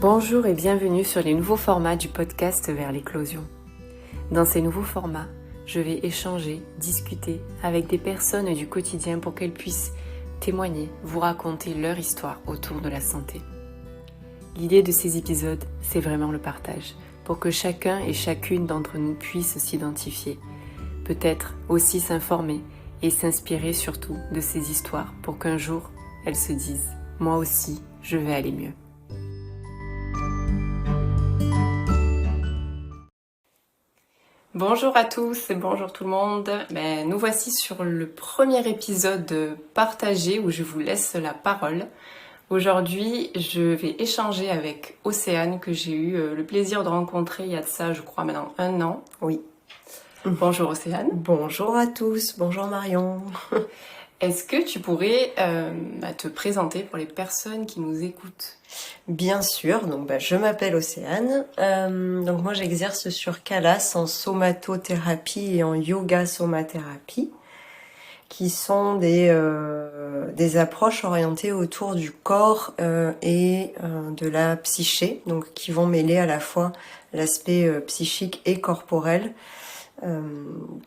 Bonjour et bienvenue sur les nouveaux formats du podcast Vers l'éclosion. Dans ces nouveaux formats, je vais échanger, discuter avec des personnes du quotidien pour qu'elles puissent témoigner, vous raconter leur histoire autour de la santé. L'idée de ces épisodes, c'est vraiment le partage, pour que chacun et chacune d'entre nous puisse s'identifier, peut-être aussi s'informer et s'inspirer surtout de ces histoires pour qu'un jour, elles se disent « Moi aussi, je vais aller mieux ». Bonjour à tous et bonjour tout le monde. Nous voici sur le premier épisode partagé où je vous laisse la parole. Aujourd'hui, je vais échanger avec Océane que j'ai eu le plaisir de rencontrer il y a de ça, je crois, maintenant 1 an. Oui. Bonjour Océane. Bonjour à tous, bonjour Marion. Est-ce que tu pourrais te présenter pour les personnes qui nous écoutent ? Bien sûr, donc je m'appelle Océane. Donc moi j'exerce sur Calas en somatothérapie et en yoga somathérapie, qui sont des approches orientées autour du corps et de la psyché, donc qui vont mêler à la fois l'aspect psychique et corporel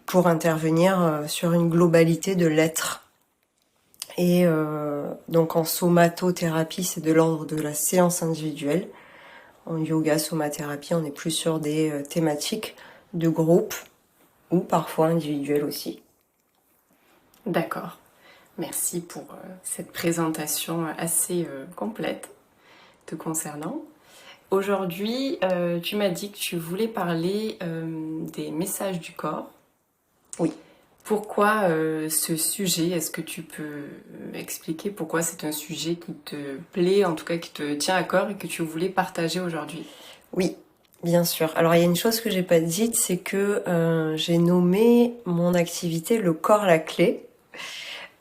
pour intervenir sur une globalité de l'être. Et donc en somatothérapie, c'est de l'ordre de la séance individuelle. En yoga somathérapie, on est plus sur des thématiques de groupe ou parfois individuelles aussi. D'accord. Merci pour cette présentation assez complète te concernant. Aujourd'hui, tu m'as dit que tu voulais parler des messages du corps. Oui. Pourquoi ce sujet? Est-ce que tu peux expliquer pourquoi c'est un sujet qui te plaît, en tout cas qui te tient à cœur et que tu voulais partager aujourd'hui? Oui, bien sûr. Alors il y a une chose que j'ai pas dite, c'est que j'ai nommé mon activité le corps la clé.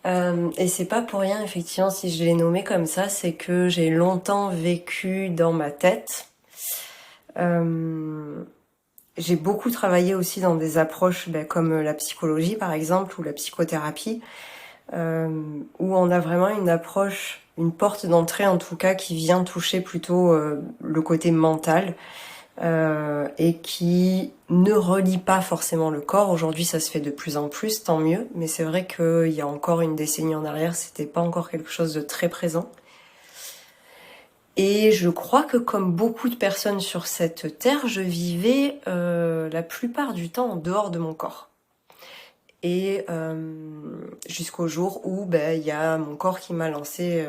Et c'est pas pour rien, effectivement, si je l'ai nommé comme ça, c'est que j'ai longtemps vécu dans ma tête. J'ai beaucoup travaillé aussi dans des approches comme la psychologie, par exemple, ou la psychothérapie, où on a vraiment une approche, une porte d'entrée en tout cas, qui vient toucher plutôt le côté mental, et qui ne relie pas forcément le corps. Aujourd'hui, ça se fait de plus en plus, tant mieux, mais c'est vrai qu'il y a encore une décennie en arrière, c'était pas encore quelque chose de très présent. Et je crois que comme beaucoup de personnes sur cette terre, je vivais la plupart du temps en dehors de mon corps. Et jusqu'au jour où il y a mon corps qui m'a lancé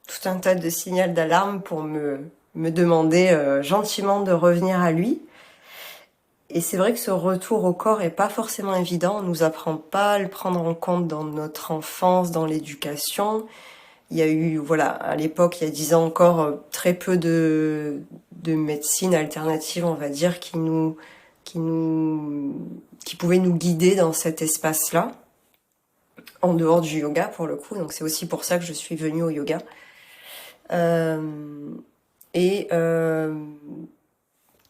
tout un tas de signaux d'alarme pour me demander gentiment de revenir à lui. Et c'est vrai que ce retour au corps est pas forcément évident. On nous apprend pas à le prendre en compte dans notre enfance, dans l'éducation. Il y a eu, à l'époque, il y a 10 ans encore, très peu de médecine alternative, on va dire, qui pouvait nous guider dans cet espace-là, en dehors du yoga pour le coup. Donc c'est aussi pour ça que je suis venue au yoga.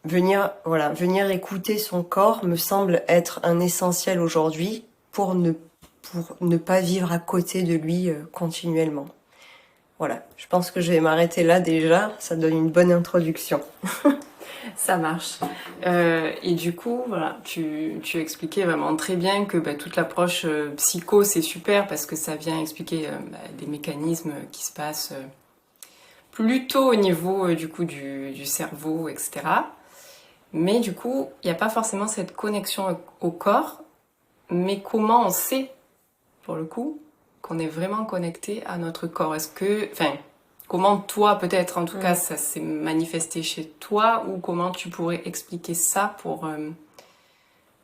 Venir écouter son corps me semble être un essentiel aujourd'hui pour ne pas vivre à côté de lui continuellement. Voilà, je pense que je vais m'arrêter là déjà, ça donne une bonne introduction. Ça marche. Et du coup, tu expliquais vraiment très bien que toute l'approche psycho, c'est super parce que ça vient expliquer des mécanismes qui se passent plutôt au niveau du cerveau, etc. Mais du coup, il n'y a pas forcément cette connexion au corps, mais comment on sait, pour le coup, qu'on est vraiment connecté à notre corps? Comment toi, peut-être, en tout cas, ça s'est manifesté chez toi, ou comment tu pourrais expliquer ça pour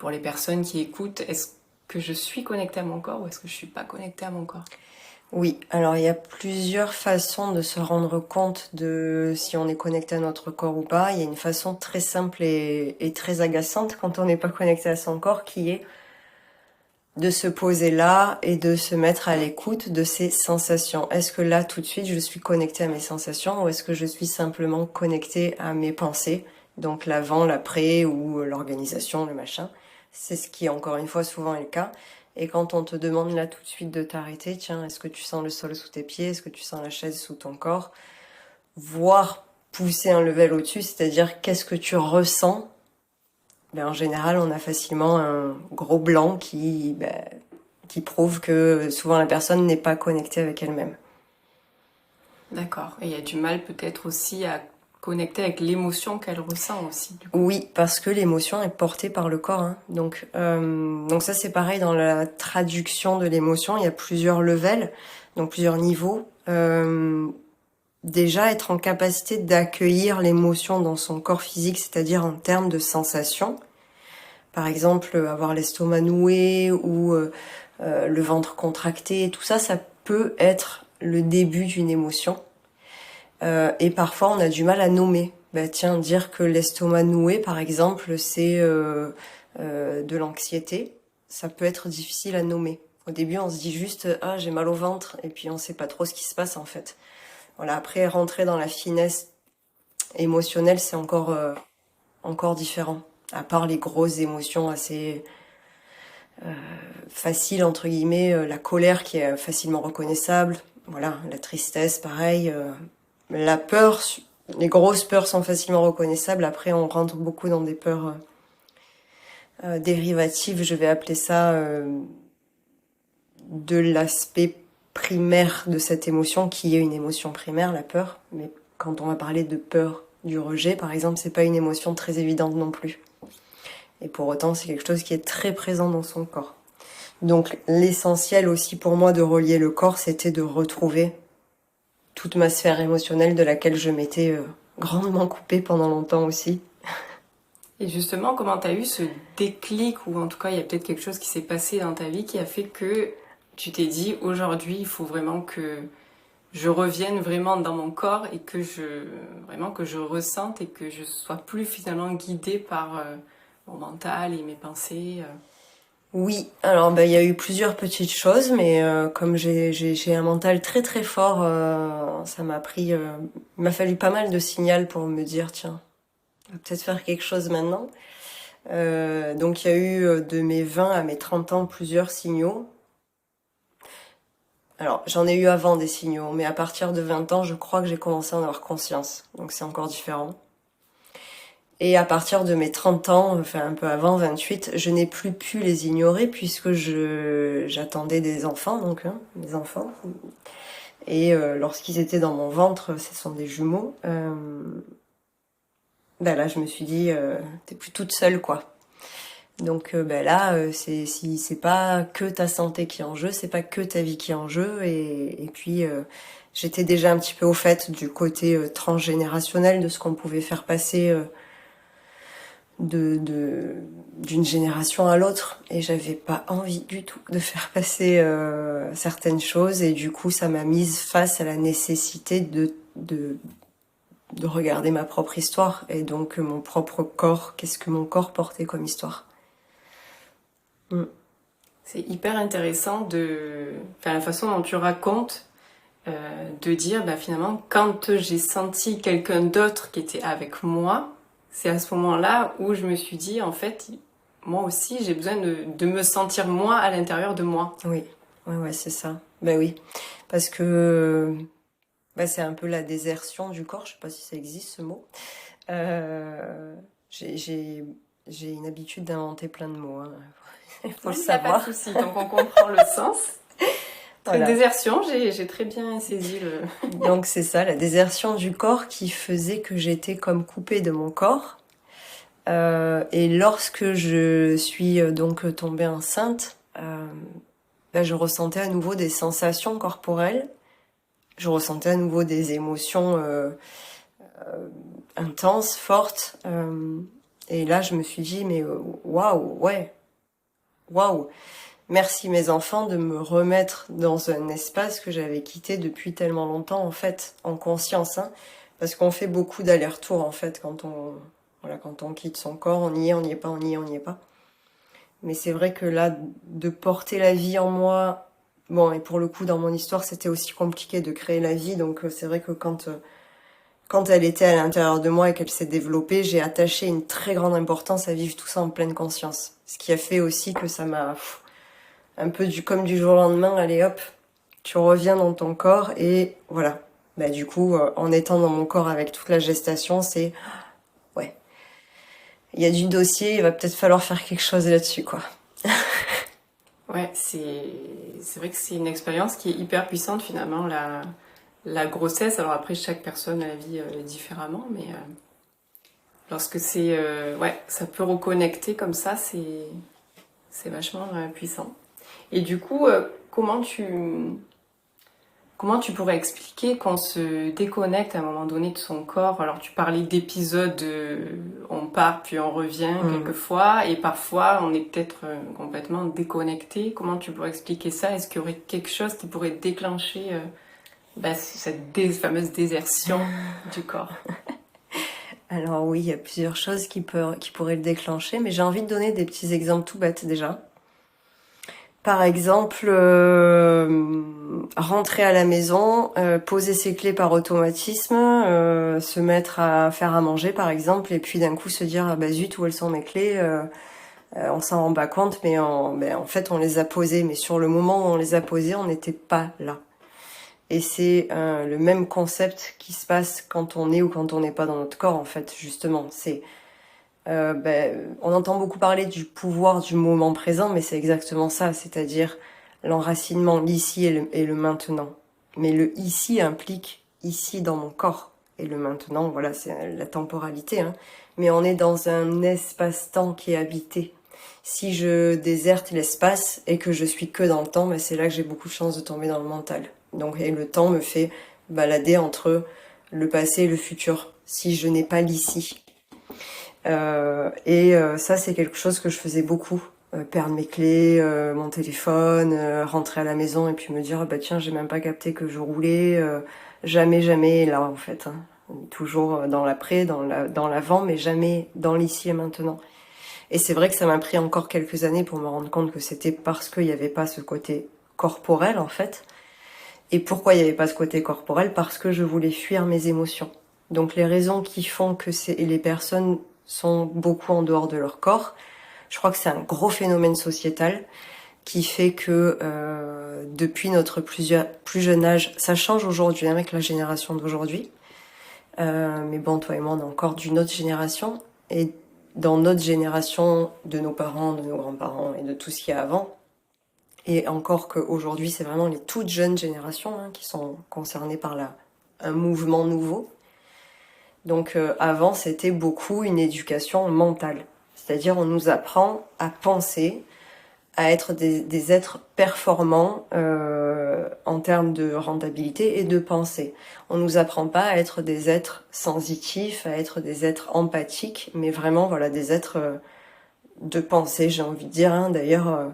les personnes qui écoutent? Est-ce que je suis connectée à mon corps ou est-ce que je suis pas connectée à mon corps? Oui, alors il y a plusieurs façons de se rendre compte de si on est connecté à notre corps ou pas. Il y a une façon très simple et très agaçante quand on n'est pas connecté à son corps, qui est de se poser là et de se mettre à l'écoute de ses sensations. Est-ce que là, tout de suite, je suis connectée à mes sensations, ou est-ce que je suis simplement connectée à mes pensées, donc l'avant, l'après ou l'organisation, le machin. C'est ce qui, encore une fois, souvent est le cas. Et quand on te demande là tout de suite de t'arrêter, tiens, est-ce que tu sens le sol sous tes pieds? Est-ce que tu sens la chaise sous ton corps? Voire pousser un level au-dessus, c'est-à-dire qu'est-ce que tu ressens. En général, on a facilement un gros blanc qui prouve que souvent la personne n'est pas connectée avec elle-même. D'accord. Et il y a du mal peut-être aussi à connecter avec l'émotion qu'elle ressent aussi, du coup. Oui, parce que l'émotion est portée par le corps, hein. Donc ça c'est pareil dans la traduction de l'émotion, il y a plusieurs levels, donc plusieurs niveaux. Déjà être en capacité d'accueillir l'émotion dans son corps physique, c'est-à-dire en termes de sensations. Par exemple, avoir l'estomac noué ou le ventre contracté, tout ça, ça peut être le début d'une émotion. Et parfois, on a du mal à nommer. Tiens, dire que l'estomac noué, par exemple, c'est de l'anxiété, ça peut être difficile à nommer. Au début, on se dit juste « Ah, j'ai mal au ventre » et puis on sait pas trop ce qui se passe en fait. Voilà, après, rentrer dans la finesse émotionnelle, c'est encore différent. À part les grosses émotions assez faciles, entre guillemets, la colère qui est facilement reconnaissable, voilà, la tristesse, pareil, la peur, les grosses peurs sont facilement reconnaissables. Après, on rentre beaucoup dans des peurs dérivatives, je vais appeler ça, de l'aspect primaire de cette émotion, qui est une émotion primaire, la peur. Mais quand on va parler de peur du rejet, par exemple, c'est pas une émotion très évidente non plus. Et pour autant, c'est quelque chose qui est très présent dans son corps. Donc, l'essentiel aussi pour moi de relier le corps, c'était de retrouver toute ma sphère émotionnelle de laquelle je m'étais grandement coupée pendant longtemps aussi. Et justement, comment tu as eu ce déclic, ou en tout cas, il y a peut-être quelque chose qui s'est passé dans ta vie qui a fait que tu t'es dit, aujourd'hui, il faut vraiment que je revienne vraiment dans mon corps et que je ressente et que je sois plus finalement guidée par mon mental et mes pensées. Oui, alors il y a eu plusieurs petites choses, mais comme j'ai un mental très très fort, ça m'a pris, il m'a fallu pas mal de signaux pour me dire tiens, on va peut-être faire quelque chose maintenant. Donc il y a eu de mes 20 à mes 30 ans plusieurs signaux. Alors j'en ai eu avant des signaux, mais à partir de 20 ans, je crois que j'ai commencé à en avoir conscience, donc c'est encore différent. Et à partir de mes 30 ans, enfin un peu avant, 28, je n'ai plus pu les ignorer puisque j'attendais des enfants, donc mes enfants. Et lorsqu'ils étaient dans mon ventre, ce sont des jumeaux. Là, je me suis dit, t'es plus toute seule, quoi. Donc là, c'est pas que ta santé qui est en jeu, c'est pas que ta vie qui est en jeu. Et puis j'étais déjà un petit peu au fait du côté transgénérationnel, de ce qu'on pouvait faire passer d'une génération à l'autre, et j'avais pas envie du tout de faire passer certaines choses, et du coup ça m'a mise face à la nécessité de regarder ma propre histoire, et donc mon propre corps, qu'est-ce que mon corps portait comme histoire. C'est hyper intéressant la façon dont tu racontes, de dire finalement, quand j'ai senti quelqu'un d'autre qui était avec moi, c'est à ce moment-là où je me suis dit, en fait, moi aussi, j'ai besoin de me sentir moi à l'intérieur de moi. Oui, ouais, c'est ça. Oui, parce que c'est un peu la désertion du corps, je sais pas si ça existe ce mot. J'ai une habitude d'inventer plein de mots, hein. Faut le savoir. Il n'y a pas de souci, donc on comprend le sens. Voilà. Désertion, j'ai très bien saisi le... Donc c'est ça, la désertion du corps qui faisait que j'étais comme coupée de mon corps. Et lorsque je suis donc tombée enceinte, je ressentais à nouveau des sensations corporelles. Je ressentais à nouveau des émotions intenses, fortes. Et là, je me suis dit, mais waouh, ouais, waouh. Merci mes enfants de me remettre dans un espace que j'avais quitté depuis tellement longtemps, en fait, en conscience, hein, parce qu'on fait beaucoup d'allers-retours, en fait, quand on quitte son corps, on y est pas, on y est, on n'y est pas. Mais c'est vrai que là, de porter la vie en moi, bon, et pour le coup, dans mon histoire, c'était aussi compliqué de créer la vie, donc c'est vrai que quand elle était à l'intérieur de moi et qu'elle s'est développée, j'ai attaché une très grande importance à vivre tout ça en pleine conscience. Ce qui a fait aussi que ça m'a... un peu comme du jour au lendemain, allez hop, tu reviens dans ton corps et voilà, Bah du coup, en étant dans mon corps avec toute la gestation, c'est ouais, il y a du dossier, il va peut-être falloir faire quelque chose là-dessus, quoi. Ouais, c'est vrai que c'est une expérience qui est hyper puissante finalement, la grossesse. Alors après, chaque personne la vit différemment, mais lorsque c'est ouais, ça peut reconnecter comme ça, c'est vachement puissant. Et du coup, comment tu pourrais expliquer qu'on se déconnecte à un moment donné de son corps? Alors tu parlais d'épisodes, on part puis on revient quelquefois, et parfois on est peut-être complètement déconnecté. Comment tu pourrais expliquer ça? Est-ce qu'il y aurait quelque chose qui pourrait déclencher cette fameuse désertion du corps? Alors oui, il y a plusieurs choses qui pourraient le déclencher, mais j'ai envie de donner des petits exemples tout bêtes déjà. Par exemple, rentrer à la maison, poser ses clés par automatisme, se mettre à faire à manger par exemple, et puis d'un coup se dire ah bah zut, où elles sont mes clés, on s'en rend pas compte, mais en fait on les a posées, mais sur le moment où on les a posées, on n'était pas là. Et c'est le même concept qui se passe quand on est ou quand on n'est pas dans notre corps en fait, justement. C'est on entend beaucoup parler du pouvoir du moment présent, mais c'est exactement ça, c'est-à-dire l'enracinement, l'ici et le maintenant. Mais le ici implique ici dans mon corps. Et le maintenant, voilà, c'est la temporalité. Hein. Mais on est dans un espace-temps qui est habité. Si je déserte l'espace et que je suis que dans le temps, ben c'est là que j'ai beaucoup de chances de tomber dans le mental. Donc, et le temps me fait balader entre le passé et le futur. Si je n'ai pas l'ici. Ça, c'est quelque chose que je faisais beaucoup. Perdre mes clés, mon téléphone, rentrer à la maison et puis me dire bah tiens, j'ai même pas capté que je roulais. Jamais, jamais là en fait. Hein. Toujours dans l'après, dans l'avant, mais jamais dans l'ici et maintenant. Et c'est vrai que ça m'a pris encore quelques années pour me rendre compte que c'était parce qu'il n'y avait pas ce côté corporel en fait. Et pourquoi il n'y avait pas ce côté corporel? Parce que je voulais fuir mes émotions. Donc les raisons qui font que les personnes sont beaucoup en dehors de leur corps, je crois que c'est un gros phénomène sociétal qui fait que depuis notre plus jeune âge, ça change aujourd'hui avec la génération d'aujourd'hui. Mais bon, toi et moi, on est encore d'une autre génération. Et dans notre génération, de nos parents, de nos grands-parents et de tout ce qu'il y a avant, et encore qu'aujourd'hui, c'est vraiment les toutes jeunes générations hein, qui sont concernées par un mouvement nouveau. Donc avant, c'était beaucoup une éducation mentale. C'est-à-dire, on nous apprend à penser, à être des êtres performants en termes de rentabilité et de pensée. On nous apprend pas à être des êtres sensitifs, à être des êtres empathiques, mais vraiment, voilà, des êtres de pensée, j'ai envie de dire. Hein. D'ailleurs,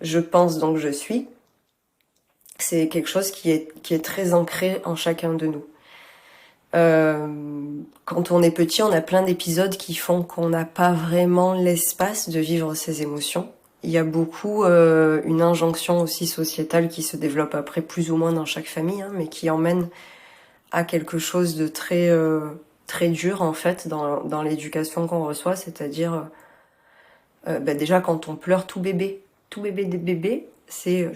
je pense donc je suis. C'est quelque chose qui est très ancré en chacun de nous. Quand on est petit, on a plein d'épisodes qui font qu'on n'a pas vraiment l'espace de vivre ses émotions. Il y a beaucoup une injonction aussi sociétale qui se développe après plus ou moins dans chaque famille, hein, mais qui emmène à quelque chose de très dur en fait dans l'éducation qu'on reçoit, c'est-à-dire déjà quand on pleure tout bébé des bébés, c'est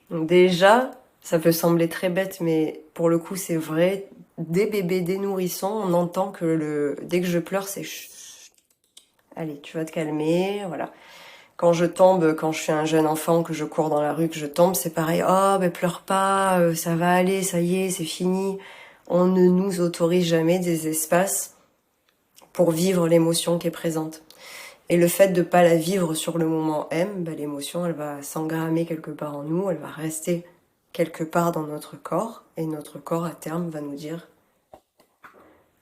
donc déjà, ça peut sembler très bête, mais pour le coup, c'est vrai. Des bébés, des nourrissons, on entend que dès que je pleure, c'est chut. Allez, tu vas te calmer, voilà. Quand je tombe, quand je suis un jeune enfant, que je cours dans la rue, que je tombe, c'est pareil. Oh, ben pleure pas, ça va aller, ça y est, c'est fini. On ne nous autorise jamais des espaces pour vivre l'émotion qui est présente. Et le fait de pas la vivre sur le moment M, ben l'émotion, elle va s'engrammer quelque part en nous, elle va rester quelque part dans notre corps, et notre corps à terme va nous dire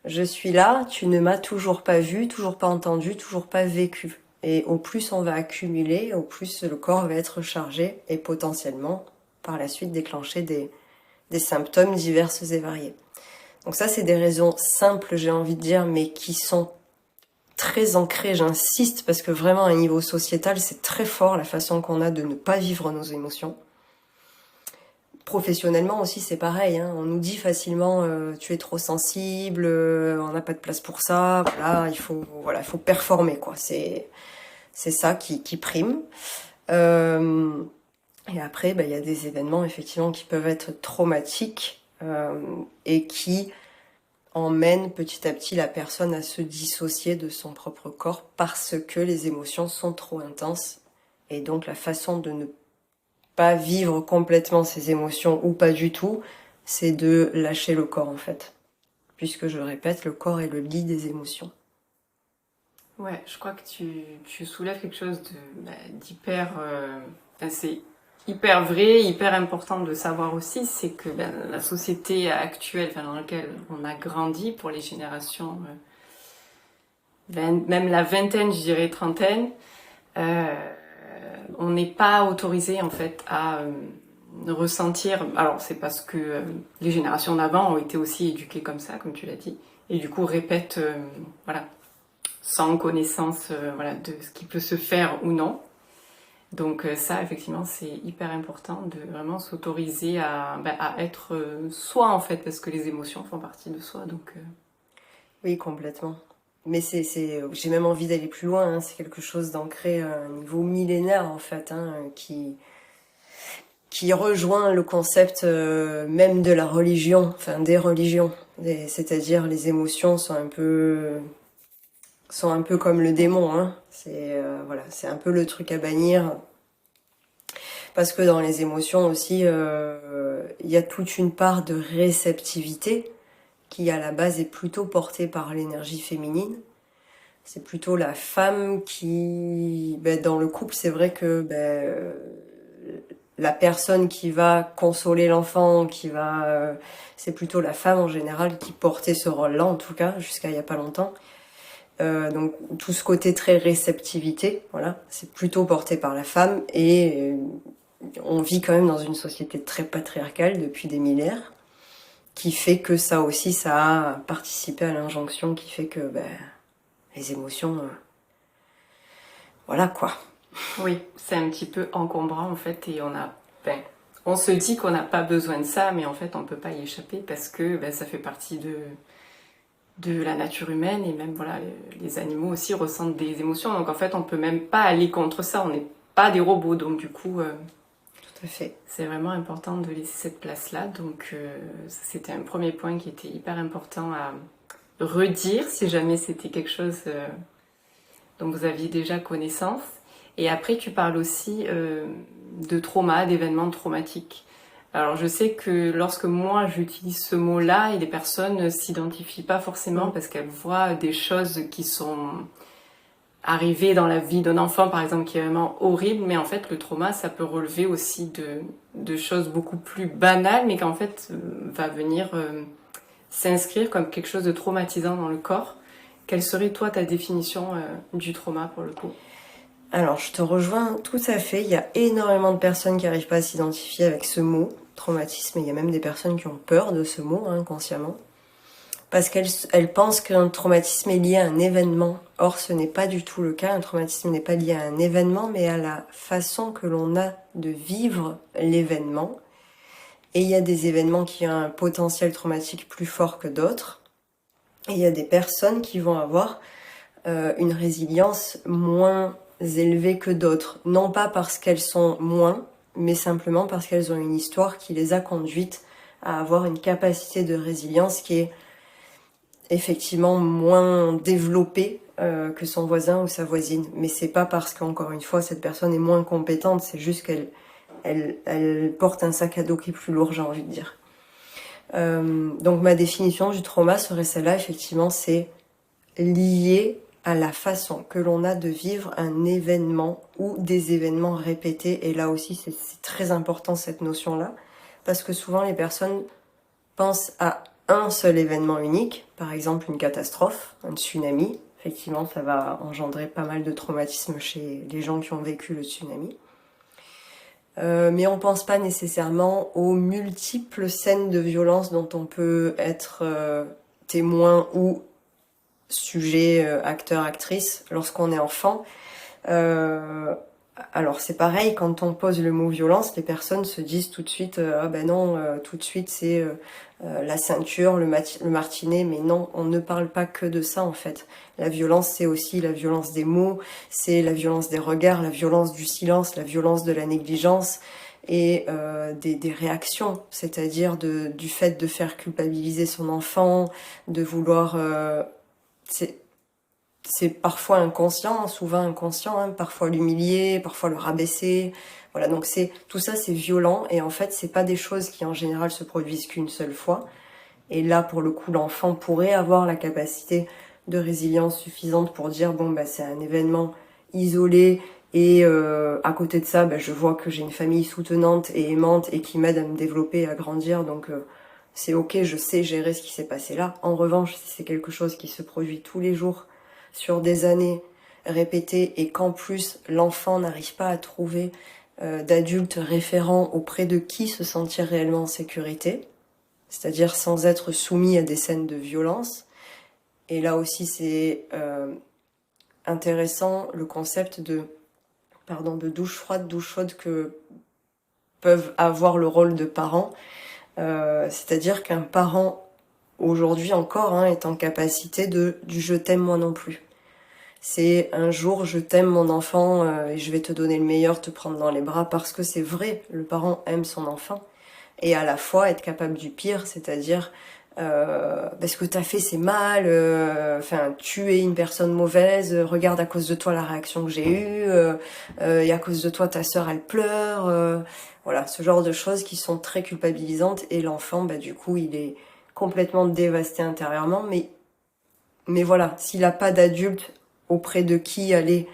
je suis là, tu ne m'as toujours pas vu, toujours pas entendu, toujours pas vécu. Et au plus on va accumuler, au plus le corps va être chargé et potentiellement par la suite déclencher des symptômes divers et variés. Donc ça c'est des raisons simples j'ai envie de dire mais qui sont très ancrées, j'insiste parce que vraiment à un niveau sociétal c'est très fort la façon qu'on a de ne pas vivre nos émotions. Professionnellement aussi c'est pareil, hein. On nous dit facilement tu es trop sensible, on n'a pas de place pour ça, il faut performer quoi. C'est ça qui prime. Et après, il y a des événements effectivement qui peuvent être traumatiques et qui emmènent petit à petit la personne à se dissocier de son propre corps parce que les émotions sont trop intenses. Et donc la façon de ne pas vivre complètement ces émotions ou pas du tout, c'est de lâcher le corps en fait. Puisque je le répète, le corps est le lit des émotions. Ouais, je crois que tu soulèves quelque chose d'hyper... c'est hyper vrai, hyper important de savoir aussi, c'est que la société actuelle dans laquelle on a grandi, pour les générations, même la vingtaine, je dirais trentaine, on n'est pas autorisé en fait à ressentir. Alors c'est parce que les générations d'avant ont été aussi éduquées comme ça, comme tu l'as dit, et du coup répètent, voilà, sans connaissance, voilà, de ce qui peut se faire ou non. Donc ça, effectivement, c'est hyper important de vraiment s'autoriser à être soi en fait, parce que les émotions font partie de soi. Donc Oui, complètement. Mais j'ai même envie d'aller plus loin. Hein. C'est quelque chose d'ancré à un niveau millénaire en fait, hein, qui rejoint le concept même de la religion, enfin des religions. C'est-à-dire les émotions sont un peu comme le démon. Hein. Voilà, c'est un peu le truc à bannir. Parce que dans les émotions aussi, il y a toute une part de réceptivité qui à la base est plutôt portée par l'énergie féminine. C'est plutôt la femme qui, dans le couple, c'est vrai que la personne qui va consoler l'enfant, c'est plutôt la femme en général qui portait ce rôle-là, en tout cas jusqu'à il y a pas longtemps. Donc tout ce côté très réceptivité, voilà, c'est plutôt porté par la femme et on vit quand même dans une société très patriarcale depuis des millénaires, qui fait que ça aussi, ça a participé à l'injonction qui fait que les émotions, voilà quoi. oui, c'est un petit peu encombrant en fait, et on se dit qu'on n'a pas besoin de ça, mais en fait on peut pas y échapper parce que ça fait partie de la nature humaine, et même voilà, les animaux aussi ressentent des émotions, donc en fait on peut même pas aller contre ça, on n'est pas des robots, donc du coup Tout à fait. c'est vraiment important de laisser cette place-là. Donc c'était un premier point qui était hyper important à redire si jamais c'était quelque chose dont vous aviez déjà connaissance. Et après tu parles aussi de trauma, d'événements traumatiques. Alors je sais que lorsque moi j'utilise ce mot-là, et les personnes ne s'identifient pas forcément parce qu'elles voient des choses qui sont arrivées dans la vie d'un enfant par exemple qui est vraiment horrible, mais en fait le trauma ça peut relever aussi de choses beaucoup plus banales, mais qu'en fait va venir s'inscrire comme quelque chose de traumatisant dans le corps. Quelle serait toi ta définition du trauma pour le coup ? Alors je te rejoins tout à fait, il y a énormément de personnes qui n'arrivent pas à s'identifier avec ce mot, traumatisme, et il y a même des personnes qui ont peur de ce mot inconsciemment. Parce qu'elles pensent qu'un traumatisme est lié à un événement. Or, ce n'est pas du tout le cas. Un traumatisme n'est pas lié à un événement, mais à la façon que l'on a de vivre l'événement. Et il y a des événements qui ont un potentiel traumatique plus fort que d'autres. Et il y a des personnes qui vont avoir une résilience moins élevée que d'autres. Non pas parce qu'elles sont moins, mais simplement parce qu'elles ont une histoire qui les a conduites à avoir une capacité de résilience qui est effectivement moins développée que son voisin ou sa voisine. Mais c'est pas parce qu'encore une fois cette personne est moins compétente, c'est juste qu'elle porte un sac à dos qui est plus lourd, j'ai envie de dire. Donc ma définition du trauma serait celle-là, effectivement, c'est lié à la façon que l'on a de vivre un événement ou des événements répétés. Et là aussi, c'est très important cette notion-là, parce que souvent les personnes pensent à un seul événement unique, par exemple une catastrophe, un tsunami. Effectivement, ça va engendrer pas mal de traumatisme chez les gens qui ont vécu le tsunami. Mais on pense pas nécessairement aux multiples scènes de violence dont on peut être témoin ou sujet, acteur, actrice lorsqu'on est enfant. Alors c'est pareil, quand on pose le mot violence, les personnes se disent tout de suite ah ben non, tout de suite c'est la ceinture, le martinet, mais non, on ne parle pas que de ça en fait. La violence, c'est aussi la violence des mots, c'est la violence des regards, la violence du silence, la violence de la négligence, et des réactions, c'est-à-dire du fait de faire culpabiliser son enfant, de vouloir... c'est parfois inconscient, souvent inconscient, hein, parfois l'humilier, parfois le rabaisser. Voilà, donc tout ça c'est violent et en fait c'est pas des choses qui en général se produisent qu'une seule fois. Et là pour le coup l'enfant pourrait avoir la capacité de résilience suffisante pour dire bon bah c'est un événement isolé et à côté de ça bah, je vois que j'ai une famille soutenante et aimante et qui m'aide à me développer et à grandir donc c'est ok, je sais gérer ce qui s'est passé là. En revanche si c'est quelque chose qui se produit tous les jours sur des années répétées et qu'en plus l'enfant n'arrive pas à trouver d'adultes référents auprès de qui se sentir réellement en sécurité, c'est-à-dire sans être soumis à des scènes de violence. Et là aussi c'est intéressant le concept de douche froide, douche chaude que peuvent avoir le rôle de parents. C'est-à-dire qu'un parent aujourd'hui encore hein, est en capacité du je t'aime moi non plus. C'est un jour je t'aime mon enfant et je vais te donner le meilleur, te prendre dans les bras parce que c'est vrai, le parent aime son enfant et à la fois être capable du pire, c'est-à-dire ce que t'as fait c'est mal, enfin tu es une personne mauvaise, regarde à cause de toi la réaction que j'ai eue, et à cause de toi ta sœur elle pleure, voilà ce genre de choses qui sont très culpabilisantes et l'enfant bah du coup il est complètement dévasté intérieurement mais voilà s'il a pas d'adulte auprès de qui aller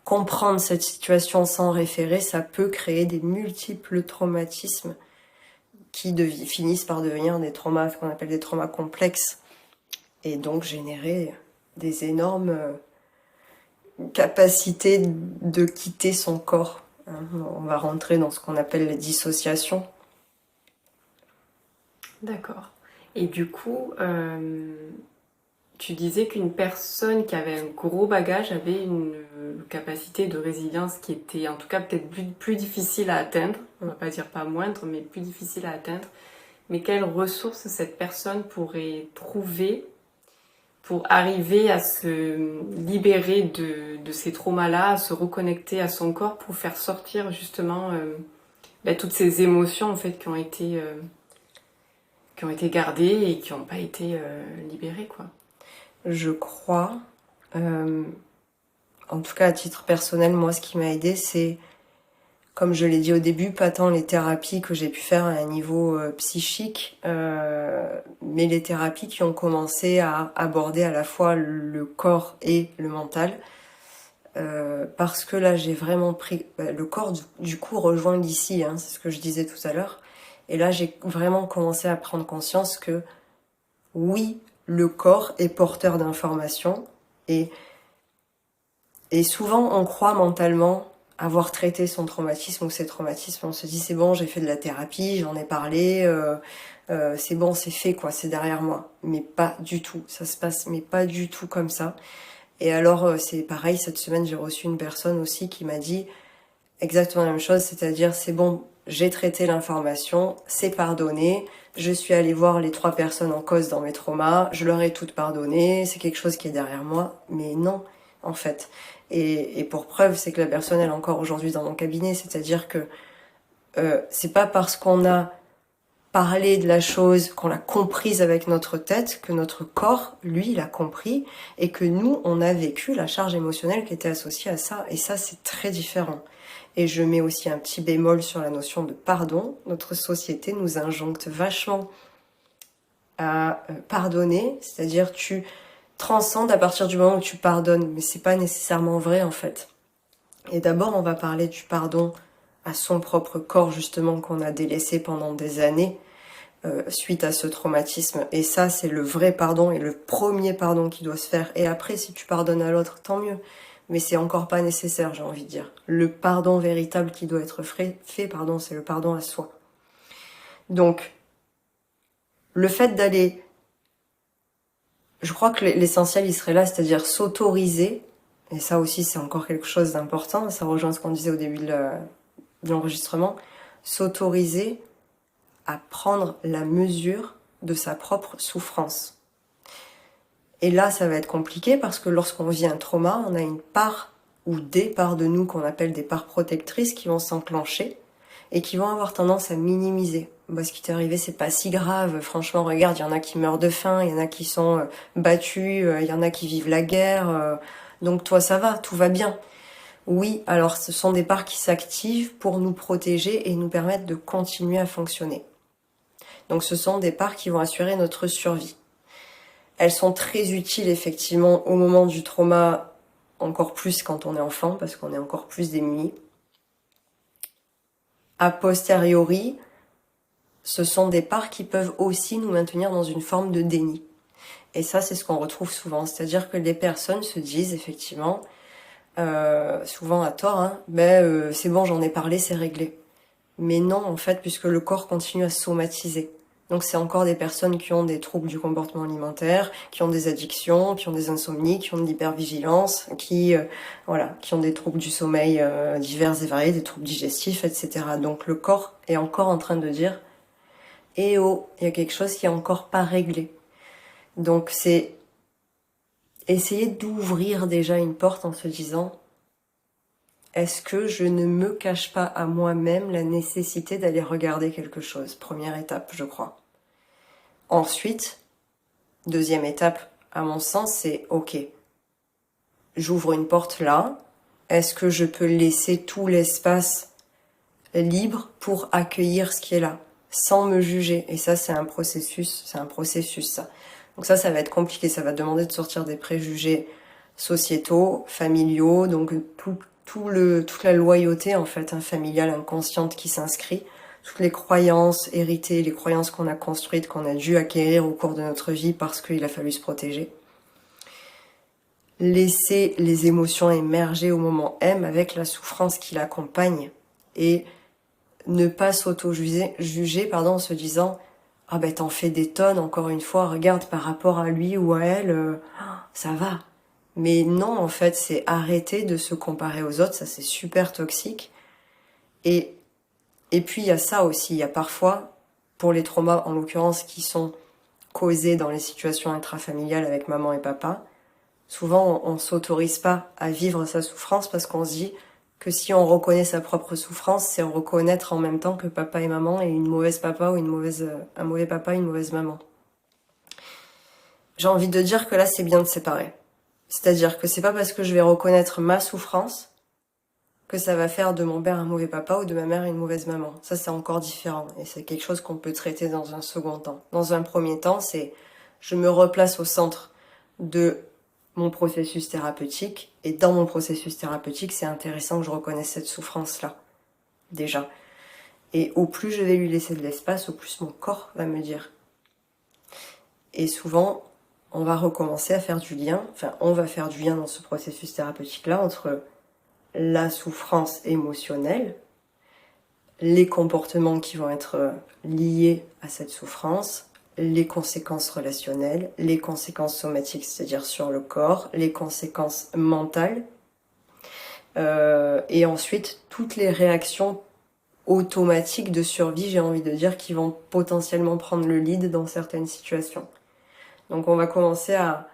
comprendre cette situation sans référer, ça peut créer des multiples traumatismes qui finissent par devenir des traumas, ce qu'on appelle des traumas complexes, et donc générer des énormes capacités de quitter son corps. On va rentrer dans ce qu'on appelle la dissociation. D'accord. Et du coup, tu disais qu'une personne qui avait un gros bagage avait une capacité de résilience qui était en tout cas peut-être plus difficile à atteindre. On va pas dire pas moindre, mais plus difficile à atteindre. Mais quelles ressources cette personne pourrait trouver pour arriver à se libérer de ces traumas-là, à se reconnecter à son corps pour faire sortir justement toutes ces émotions en fait qui ont été gardées et qui n'ont pas été libérées quoi. Je crois, en tout cas à titre personnel, moi ce qui m'a aidé c'est, comme je l'ai dit au début, pas tant les thérapies que j'ai pu faire à un niveau psychique, mais les thérapies qui ont commencé à aborder à la fois le corps et le mental. Parce que là j'ai vraiment pris... le corps du coup rejoint l'ici, hein, c'est ce que je disais tout à l'heure. Et là j'ai vraiment commencé à prendre conscience que oui, le corps est porteur d'informations et souvent on croit mentalement avoir traité son traumatisme ou ses traumatismes, on se dit c'est bon, j'ai fait de la thérapie, j'en ai parlé, c'est bon, c'est fait quoi, c'est derrière moi. Mais pas du tout, ça se passe mais pas du tout comme ça. Et alors c'est pareil, cette semaine j'ai reçu une personne aussi qui m'a dit exactement la même chose, c'est-à-dire c'est bon, j'ai traité l'information, c'est pardonné, je suis allée voir les 3 personnes en cause dans mes traumas, je leur ai toutes pardonné, c'est quelque chose qui est derrière moi, mais non en fait. Et pour preuve, c'est que la personne elle est encore aujourd'hui dans mon cabinet, c'est-à-dire que c'est pas parce qu'on a parlé de la chose, qu'on l'a comprise avec notre tête, que notre corps, lui, il a compris, et que nous, on a vécu la charge émotionnelle qui était associée à ça, et ça, c'est très différent. Et je mets aussi un petit bémol sur la notion de pardon. Notre société nous injoncte vachement à pardonner, c'est-à-dire tu transcendes à partir du moment où tu pardonnes, mais c'est pas nécessairement vrai en fait. Et d'abord, on va parler du pardon à son propre corps, justement, qu'on a délaissé pendant des années suite à ce traumatisme. Et ça, c'est le vrai pardon et le premier pardon qui doit se faire. Et après, si tu pardonnes à l'autre, tant mieux. Mais c'est encore pas nécessaire, j'ai envie de dire. Le pardon véritable qui doit être fait, c'est le pardon à soi. Donc, le fait d'aller... Je crois que l'essentiel, il serait là, c'est-à-dire s'autoriser. Et ça aussi, c'est encore quelque chose d'important. Ça rejoint ce qu'on disait au début de l'enregistrement. S'autoriser à prendre la mesure de sa propre souffrance. Et là, ça va être compliqué parce que lorsqu'on vit un trauma, on a une part ou des parts de nous qu'on appelle des parts protectrices qui vont s'enclencher et qui vont avoir tendance à minimiser. Bah, ce qui t'est arrivé, c'est pas si grave. Franchement, regarde, il y en a qui meurent de faim, il y en a qui sont battus, il y en a qui vivent la guerre. Donc toi, ça va, tout va bien. Oui, alors ce sont des parts qui s'activent pour nous protéger et nous permettre de continuer à fonctionner. Donc ce sont des parts qui vont assurer notre survie. Elles sont très utiles effectivement au moment du trauma, encore plus quand on est enfant, parce qu'on est encore plus démunis. A posteriori, ce sont des parts qui peuvent aussi nous maintenir dans une forme de déni. Et ça, c'est ce qu'on retrouve souvent. C'est-à-dire que les personnes se disent effectivement, souvent à tort, hein, c'est bon, j'en ai parlé, c'est réglé. Mais non, en fait, puisque le corps continue à somatiser. Donc c'est encore des personnes qui ont des troubles du comportement alimentaire, qui ont des addictions, qui ont des insomnies, qui ont de l'hypervigilance, qui ont des troubles du sommeil divers et variés, des troubles digestifs, etc. Donc le corps est encore en train de dire "Eh oh, il y a quelque chose qui est encore pas réglé." Donc c'est essayer d'ouvrir déjà une porte en se disant est-ce que je ne me cache pas à moi-même la nécessité d'aller regarder quelque chose? Première étape, je crois. Ensuite, deuxième étape, à mon sens, c'est ok, j'ouvre une porte là, est-ce que je peux laisser tout l'espace libre pour accueillir ce qui est là, sans me juger? Et ça, c'est un processus, ça. Donc ça va être compliqué, ça va demander de sortir des préjugés sociétaux, familiaux, donc toute la loyauté en fait, familiale, inconsciente qui s'inscrit, toutes les croyances héritées, les croyances qu'on a construites, qu'on a dû acquérir au cours de notre vie parce qu'il a fallu se protéger. Laisser les émotions émerger au moment M avec la souffrance qui l'accompagne et ne pas s'auto-juger en se disant ah ben t'en fais des tonnes, encore une fois, regarde par rapport à lui ou à elle, ça va. Mais non, en fait, c'est arrêter de se comparer aux autres, ça c'est super toxique. Et puis il y a ça aussi, il y a parfois, pour les traumas en l'occurrence qui sont causés dans les situations intrafamiliales avec maman et papa, souvent on s'autorise pas à vivre sa souffrance parce qu'on se dit que si on reconnaît sa propre souffrance, c'est reconnaître en même temps que papa et maman est une mauvaise papa ou un mauvais papa, une mauvaise maman. J'ai envie de dire que là c'est bien de séparer. C'est-à-dire que c'est pas parce que je vais reconnaître ma souffrance que ça va faire de mon père un mauvais papa ou de ma mère une mauvaise maman. Ça, c'est encore différent. Et c'est quelque chose qu'on peut traiter dans un second temps. Dans un premier temps, c'est je me replace au centre de mon processus thérapeutique. Et dans mon processus thérapeutique, c'est intéressant que je reconnaisse cette souffrance-là. Déjà. Et au plus je vais lui laisser de l'espace, au plus mon corps va me dire. Et souvent, on va recommencer à faire du lien. Enfin, on va faire du lien dans ce processus thérapeutique-là entre la souffrance émotionnelle, les comportements qui vont être liés à cette souffrance, les conséquences relationnelles, les conséquences somatiques, c'est-à-dire sur le corps, les conséquences mentales, et ensuite toutes les réactions automatiques de survie, j'ai envie de dire, qui vont potentiellement prendre le lead dans certaines situations. Donc on va commencer à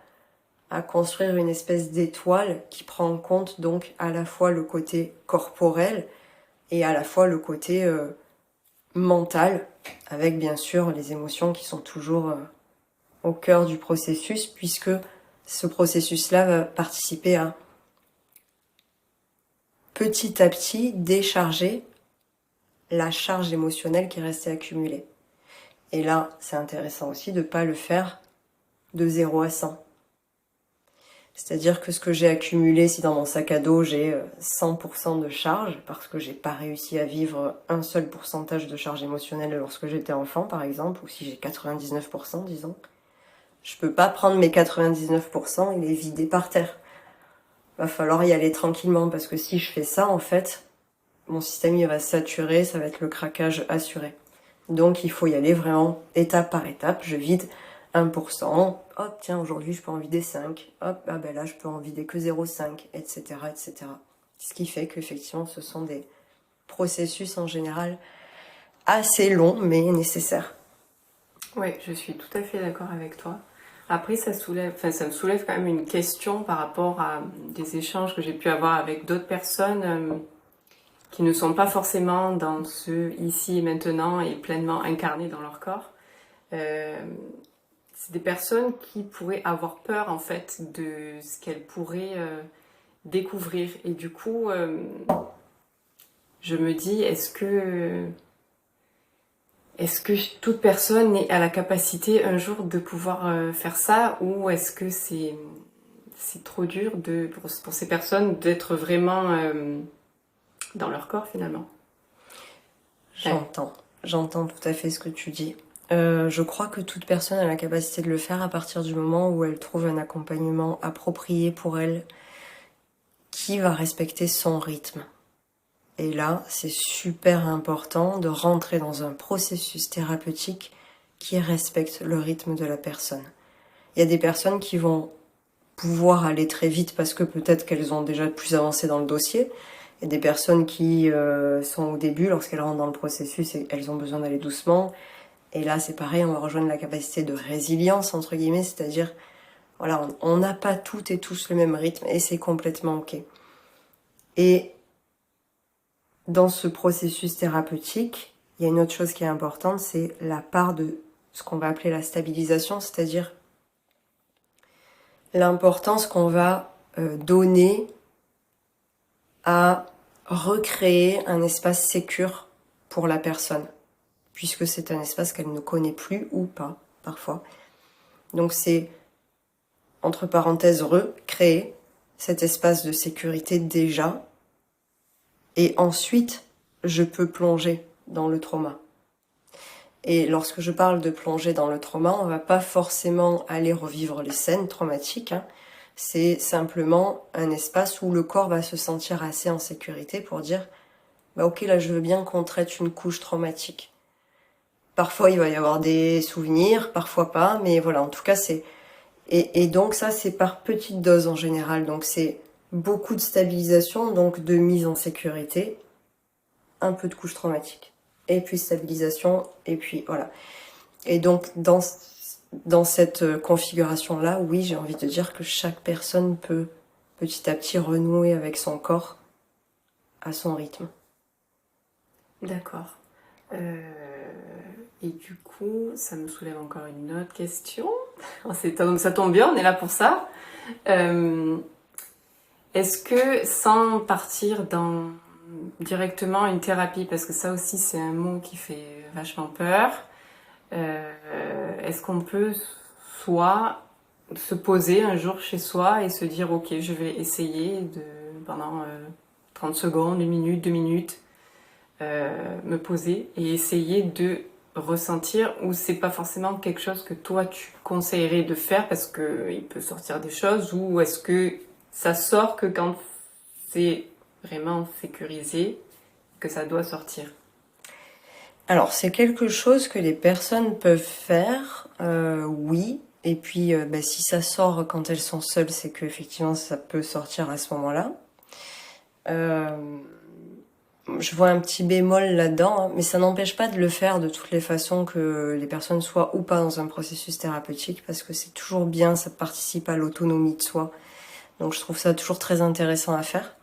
construire une espèce d'étoile qui prend en compte donc à la fois le côté corporel et à la fois le côté mental, avec bien sûr les émotions qui sont toujours au cœur du processus, puisque ce processus-là va participer à petit à petit décharger la charge émotionnelle qui est restée accumulée. Et là, c'est intéressant aussi de ne pas le faire de 0 à 100. C'est-à-dire que ce que j'ai accumulé, si dans mon sac à dos j'ai 100% de charge, parce que j'ai pas réussi à vivre un seul pourcentage de charge émotionnelle lorsque j'étais enfant, par exemple, ou si j'ai 99%, disons, je peux pas prendre mes 99% et les vider par terre. Va falloir y aller tranquillement, parce que si je fais ça, en fait, mon système il va saturer, ça va être le craquage assuré. Donc il faut y aller vraiment étape par étape, je vide 1%, hop, tiens, aujourd'hui je peux en vider 5, hop, ah ben là je peux en vider que 0,5, etc., etc. Ce qui fait qu'effectivement ce sont des processus en général assez longs mais nécessaires. Oui, je suis tout à fait d'accord avec toi. Après, ça me soulève quand même une question par rapport à des échanges que j'ai pu avoir avec d'autres personnes qui ne sont pas forcément dans ce ici et maintenant et pleinement incarnés dans leur corps. C'est des personnes qui pourraient avoir peur en fait de ce qu'elles pourraient découvrir. Et du coup, je me dis, est-ce que toute personne est à la capacité un jour de pouvoir faire ça, ou est-ce que c'est trop dur pour ces personnes d'être vraiment dans leur corps finalement? J'entends tout à fait ce que tu dis. Je crois que toute personne a la capacité de le faire à partir du moment où elle trouve un accompagnement approprié pour elle, qui va respecter son rythme. Et là, c'est super important de rentrer dans un processus thérapeutique qui respecte le rythme de la personne. Il y a des personnes qui vont pouvoir aller très vite parce que peut-être qu'elles ont déjà plus avancé dans le dossier. Il y a des personnes qui sont au début, lorsqu'elles rentrent dans le processus, et elles ont besoin d'aller doucement. Et là, c'est pareil, on va rejoindre la capacité de résilience, entre guillemets, c'est-à-dire, voilà, on n'a pas toutes et tous le même rythme, et c'est complètement ok. Et dans ce processus thérapeutique, il y a une autre chose qui est importante, c'est la part de ce qu'on va appeler la stabilisation, c'est-à-dire l'importance qu'on va donner à recréer un espace sécure pour la personne, puisque c'est un espace qu'elle ne connaît plus ou pas, parfois. Donc c'est, entre parenthèses, recréer cet espace de sécurité déjà, et ensuite, je peux plonger dans le trauma. Et lorsque je parle de plonger dans le trauma, on va pas forcément aller revivre les scènes traumatiques, hein. C'est simplement un espace où le corps va se sentir assez en sécurité pour dire bah ok, là je veux bien qu'on traite une couche traumatique. Parfois il va y avoir des souvenirs, parfois pas, mais voilà, en tout cas c'est... Et donc ça c'est par petite dose en général, donc c'est beaucoup de stabilisation, donc de mise en sécurité, un peu de couche traumatique, et puis stabilisation, et puis voilà. Et donc dans cette configuration-là, oui, j'ai envie de dire que chaque personne peut petit à petit renouer avec son corps à son rythme. D'accord. Et du coup, ça me soulève encore une autre question. Ça tombe bien, on est là pour ça. Est-ce que sans partir dans directement une thérapie, parce que ça aussi c'est un mot qui fait vachement peur, est-ce qu'on peut soit se poser un jour chez soi et se dire ok, je vais essayer pendant 30 secondes, 1 minute, 2 minutes, me poser et essayer de ressentir, ou c'est pas forcément quelque chose que toi tu conseillerais de faire parce que il peut sortir des choses, ou est-ce que ça sort que quand c'est vraiment sécurisé que ça doit sortir? Alors c'est quelque chose que les personnes peuvent faire, oui. Et puis si ça sort quand elles sont seules, c'est que effectivement ça peut sortir à ce moment-là. Je vois un petit bémol là-dedans, hein, mais ça n'empêche pas de le faire de toutes les façons, que les personnes soient ou pas dans un processus thérapeutique, parce que c'est toujours bien, ça participe à l'autonomie de soi. Donc je trouve ça toujours très intéressant à faire.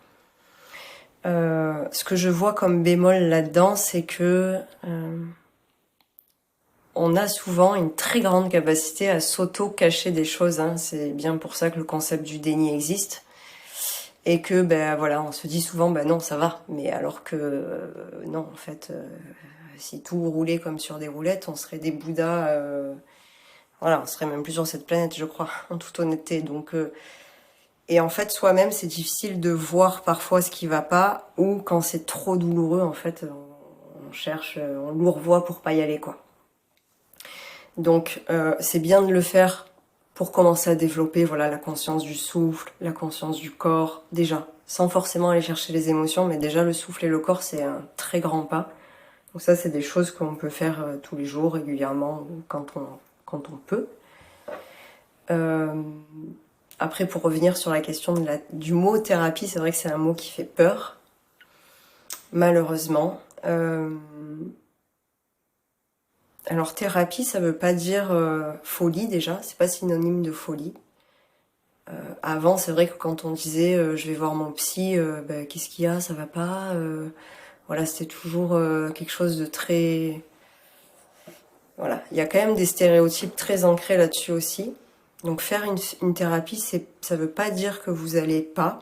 Ce que je vois comme bémol là-dedans, c'est que on a souvent une très grande capacité à s'auto-cacher des choses, hein. C'est bien pour ça que le concept du déni existe. Et que voilà, on se dit souvent non, ça va, mais alors que non, en fait, si tout roulait comme sur des roulettes, on serait des bouddhas, voilà, on serait même plus sur cette planète, je crois, en toute honnêteté. Donc et en fait, soi-même, c'est difficile de voir parfois ce qui va pas, ou quand c'est trop douloureux, en fait, on cherche, on lourvoie pour pas y aller, quoi. Donc c'est bien de le faire pour commencer à développer, voilà, la conscience du souffle, la conscience du corps, déjà, sans forcément aller chercher les émotions, mais déjà le souffle et le corps, c'est un très grand pas. Donc ça, c'est des choses qu'on peut faire tous les jours, régulièrement, quand on peut. Après, pour revenir sur la question du mot thérapie, c'est vrai que c'est un mot qui fait peur, malheureusement. Alors thérapie, ça veut pas dire folie déjà, c'est pas synonyme de folie. Avant, c'est vrai que quand on disait je vais voir mon psy, qu'est-ce qu'il y a, ça va pas, voilà, c'était toujours quelque chose de très... Voilà, il y a quand même des stéréotypes très ancrés là-dessus aussi. Donc faire une thérapie, ça veut pas dire que vous allez pas,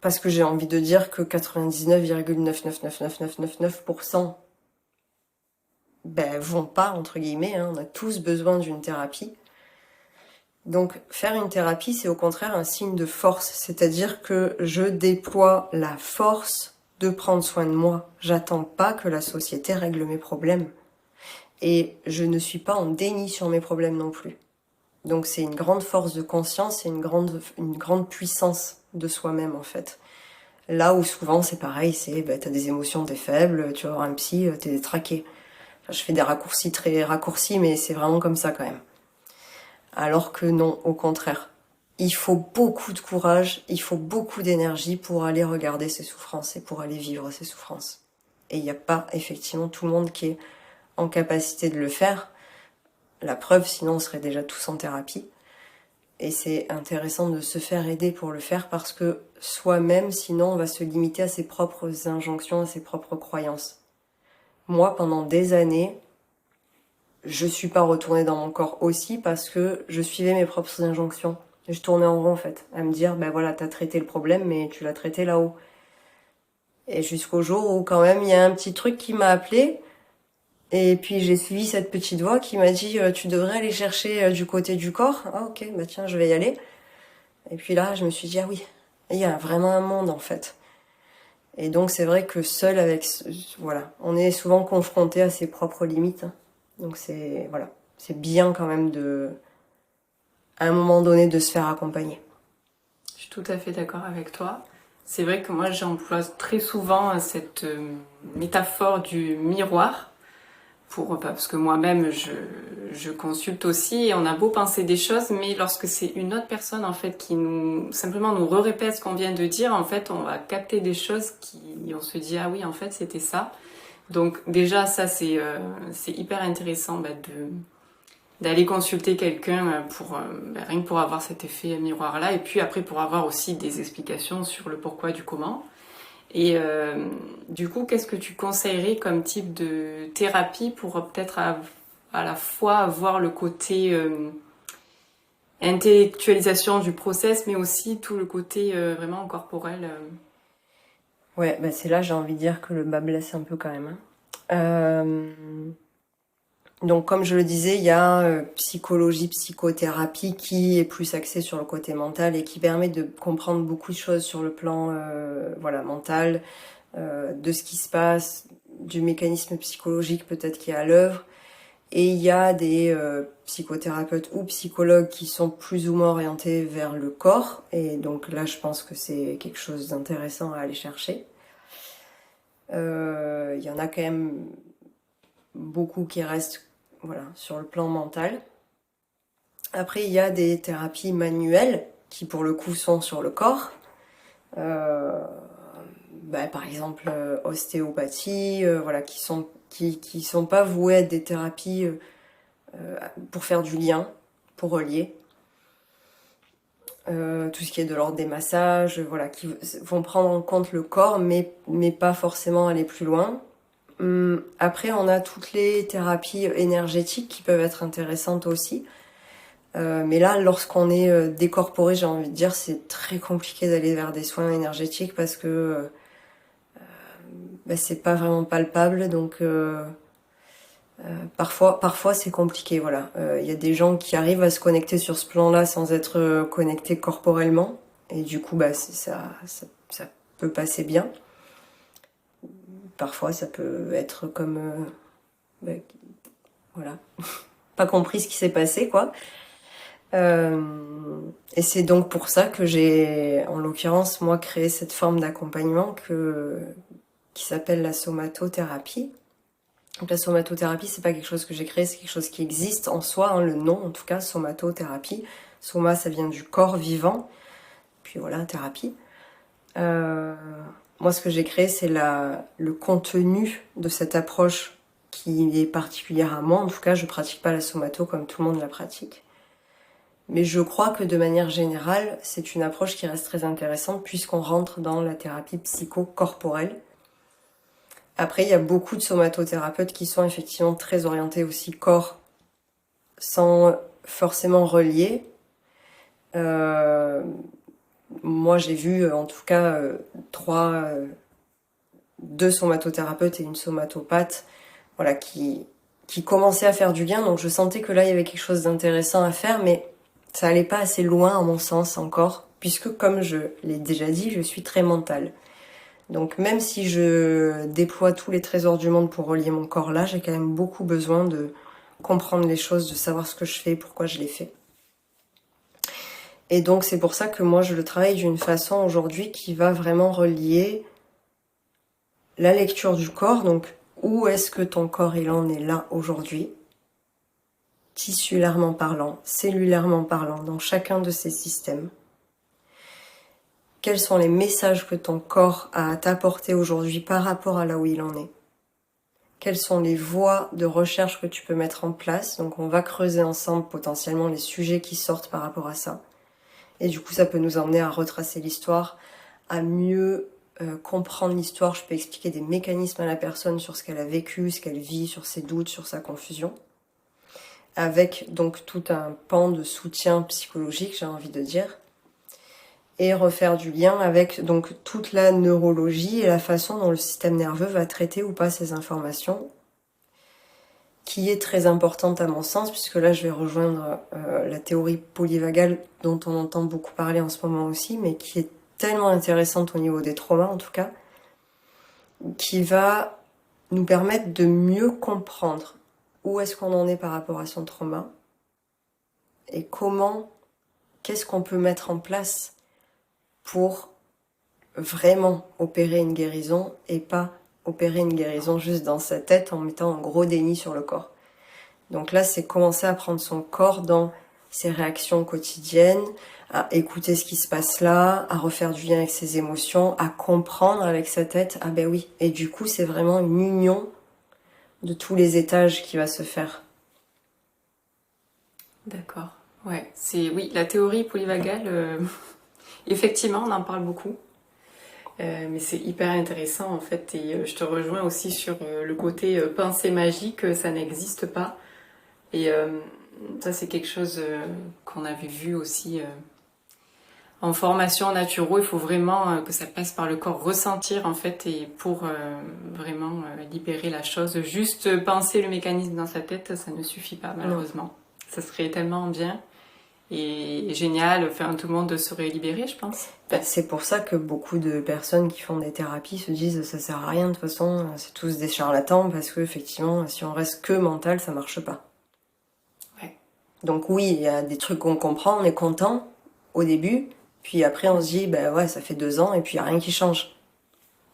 parce que j'ai envie de dire que 99,999999% vont pas, entre guillemets, hein, on a tous besoin d'une thérapie. Donc faire une thérapie, c'est au contraire un signe de force, c'est-à-dire que je déploie la force de prendre soin de moi. J'attends pas que la société règle mes problèmes. Et je ne suis pas en déni sur mes problèmes non plus. Donc c'est une grande force de conscience et une grande puissance de soi-même en fait. Là où souvent c'est pareil, c'est t'as des émotions, t'es faible, tu vas voir un psy, t'es traqué. Enfin, je fais des raccourcis très raccourcis, mais c'est vraiment comme ça quand même. Alors que non, au contraire. Il faut beaucoup de courage, il faut beaucoup d'énergie pour aller regarder ses souffrances et pour aller vivre ses souffrances. Et il n'y a pas effectivement tout le monde qui est en capacité de le faire. La preuve, sinon on serait déjà tous en thérapie. Et c'est intéressant de se faire aider pour le faire parce que soi-même, sinon on va se limiter à ses propres injonctions, à ses propres croyances. Moi, pendant des années, je suis pas retournée dans mon corps aussi parce que je suivais mes propres injonctions. Je tournais en rond en fait, à me dire, voilà, t'as traité le problème, mais tu l'as traité là-haut. Et jusqu'au jour où quand même il y a un petit truc qui m'a appelé. Et puis j'ai suivi cette petite voix qui m'a dit tu devrais aller chercher du côté du corps. Ah ok, tiens, je vais y aller. Et puis là, je me suis dit ah oui, il y a vraiment un monde en fait. Et donc c'est vrai que seul voilà, on est souvent confronté à ses propres limites. Hein. Donc c'est bien quand même à un moment donné de se faire accompagner. Je suis tout à fait d'accord avec toi. C'est vrai que moi j'emploie très souvent cette métaphore du miroir. Parce que moi-même je consulte aussi et on a beau penser des choses, mais lorsque c'est une autre personne en fait qui simplement nous répète ce qu'on vient de dire, en fait on va capter des choses on se dit ah oui en fait c'était ça. Donc déjà ça c'est hyper intéressant d'aller consulter quelqu'un rien que pour avoir cet effet miroir là et puis après pour avoir aussi des explications sur le pourquoi du comment. Et du coup, qu'est-ce que tu conseillerais comme type de thérapie pour peut-être à la fois avoir le côté intellectualisation du process, mais aussi tout le côté vraiment corporel Ouais, c'est là j'ai envie de dire que le bas blesse un peu quand même. Donc comme je le disais, il y a psychologie, psychothérapie qui est plus axée sur le côté mental et qui permet de comprendre beaucoup de choses sur le plan mental, de ce qui se passe, du mécanisme psychologique peut-être qui est à l'œuvre. Et il y a des psychothérapeutes ou psychologues qui sont plus ou moins orientés vers le corps. Et donc là, je pense que c'est quelque chose d'intéressant à aller chercher. Il y en a quand même beaucoup qui restent sur le plan mental. Après, il y a des thérapies manuelles qui, pour le coup, sont sur le corps. Par exemple, ostéopathie, qui sont pas vouées à être des thérapies pour faire du lien, pour relier. Tout ce qui est de l'ordre des massages, qui vont prendre en compte le corps, mais pas forcément aller plus loin. Après, on a toutes les thérapies énergétiques qui peuvent être intéressantes aussi. Mais là, lorsqu'on est décorporé, j'ai envie de dire, c'est très compliqué d'aller vers des soins énergétiques parce que c'est pas vraiment palpable. Donc parfois c'est compliqué. Voilà, y a des gens qui arrivent à se connecter sur ce plan-là sans être connectés corporellement, et du coup, ça peut passer bien. Parfois, ça peut être comme pas compris ce qui s'est passé, quoi. Et c'est donc pour ça que j'ai, en l'occurrence, moi, créé cette forme d'accompagnement qui s'appelle la somatothérapie. Donc la somatothérapie, c'est pas quelque chose que j'ai créé, c'est quelque chose qui existe en soi, hein, le nom en tout cas, somatothérapie. Soma, ça vient du corps vivant, puis voilà, thérapie. Moi, ce que j'ai créé, c'est le contenu de cette approche qui est particulière à moi. En tout cas, je pratique pas la somato comme tout le monde la pratique. Mais je crois que de manière générale, c'est une approche qui reste très intéressante puisqu'on rentre dans la thérapie psychocorporelle. Après, il y a beaucoup de somatothérapeutes qui sont effectivement très orientés aussi corps, sans forcément relier. Moi, j'ai vu en tout cas deux somatothérapeutes et une somatopathe, voilà, qui commençaient à faire du lien. Donc je sentais que là, il y avait quelque chose d'intéressant à faire, mais ça allait pas assez loin à mon sens encore, puisque comme je l'ai déjà dit, je suis très mentale. Donc même si je déploie tous les trésors du monde pour relier mon corps là, j'ai quand même beaucoup besoin de comprendre les choses, de savoir ce que je fais, pourquoi je les fais. Et donc c'est pour ça que moi je le travaille d'une façon aujourd'hui qui va vraiment relier la lecture du corps, donc où est-ce que ton corps il en est là aujourd'hui, tissulairement parlant, cellulairement parlant, dans chacun de ces systèmes. Quels sont les messages que ton corps a à t'apporter aujourd'hui par rapport à là où il en est? Quelles sont les voies de recherche que tu peux mettre en place? Donc on va creuser ensemble potentiellement les sujets qui sortent par rapport à ça. Et du coup ça peut nous emmener à retracer l'histoire, à mieux comprendre l'histoire. Je peux expliquer des mécanismes à la personne sur ce qu'elle a vécu, ce qu'elle vit, sur ses doutes, sur sa confusion. Avec donc tout un pan de soutien psychologique, j'ai envie de dire. Et refaire du lien avec donc toute la neurologie et la façon dont le système nerveux va traiter ou pas ces informations, qui est très importante à mon sens, puisque là je vais rejoindre la théorie polyvagale dont on entend beaucoup parler en ce moment aussi, mais qui est tellement intéressante au niveau des traumas en tout cas, qui va nous permettre de mieux comprendre où est-ce qu'on en est par rapport à son trauma et qu'est-ce qu'on peut mettre en place pour vraiment opérer une guérison et pas opérer une guérison juste dans sa tête en mettant un gros déni sur le corps. Donc là, c'est commencer à prendre son corps dans ses réactions quotidiennes, à écouter ce qui se passe là, à refaire du lien avec ses émotions, à comprendre avec sa tête, ah ben oui. Et du coup, c'est vraiment une union de tous les étages qui va se faire. D'accord. Ouais, oui, la théorie polyvagale, effectivement, on en parle beaucoup. Mais c'est hyper intéressant en fait, et je te rejoins aussi sur le côté pensée magique, ça n'existe pas. Et ça, c'est quelque chose qu'on avait vu aussi en formation naturo. Il faut vraiment que ça passe par le corps, ressentir en fait, et pour vraiment libérer la chose. Juste penser le mécanisme dans sa tête, ça ne suffit pas malheureusement. Non. Ça serait tellement bien et génial, enfin, tout le monde serait libéré, je pense. C'est pour ça que beaucoup de personnes qui font des thérapies se disent ça sert à rien de toute façon, c'est tous des charlatans, parce que effectivement, si on reste que mental, ça marche pas. Ouais. Donc oui, il y a des trucs qu'on comprend, on est content au début, puis après on se dit ben ouais, ça fait 2 ans et puis il n'y a rien qui change.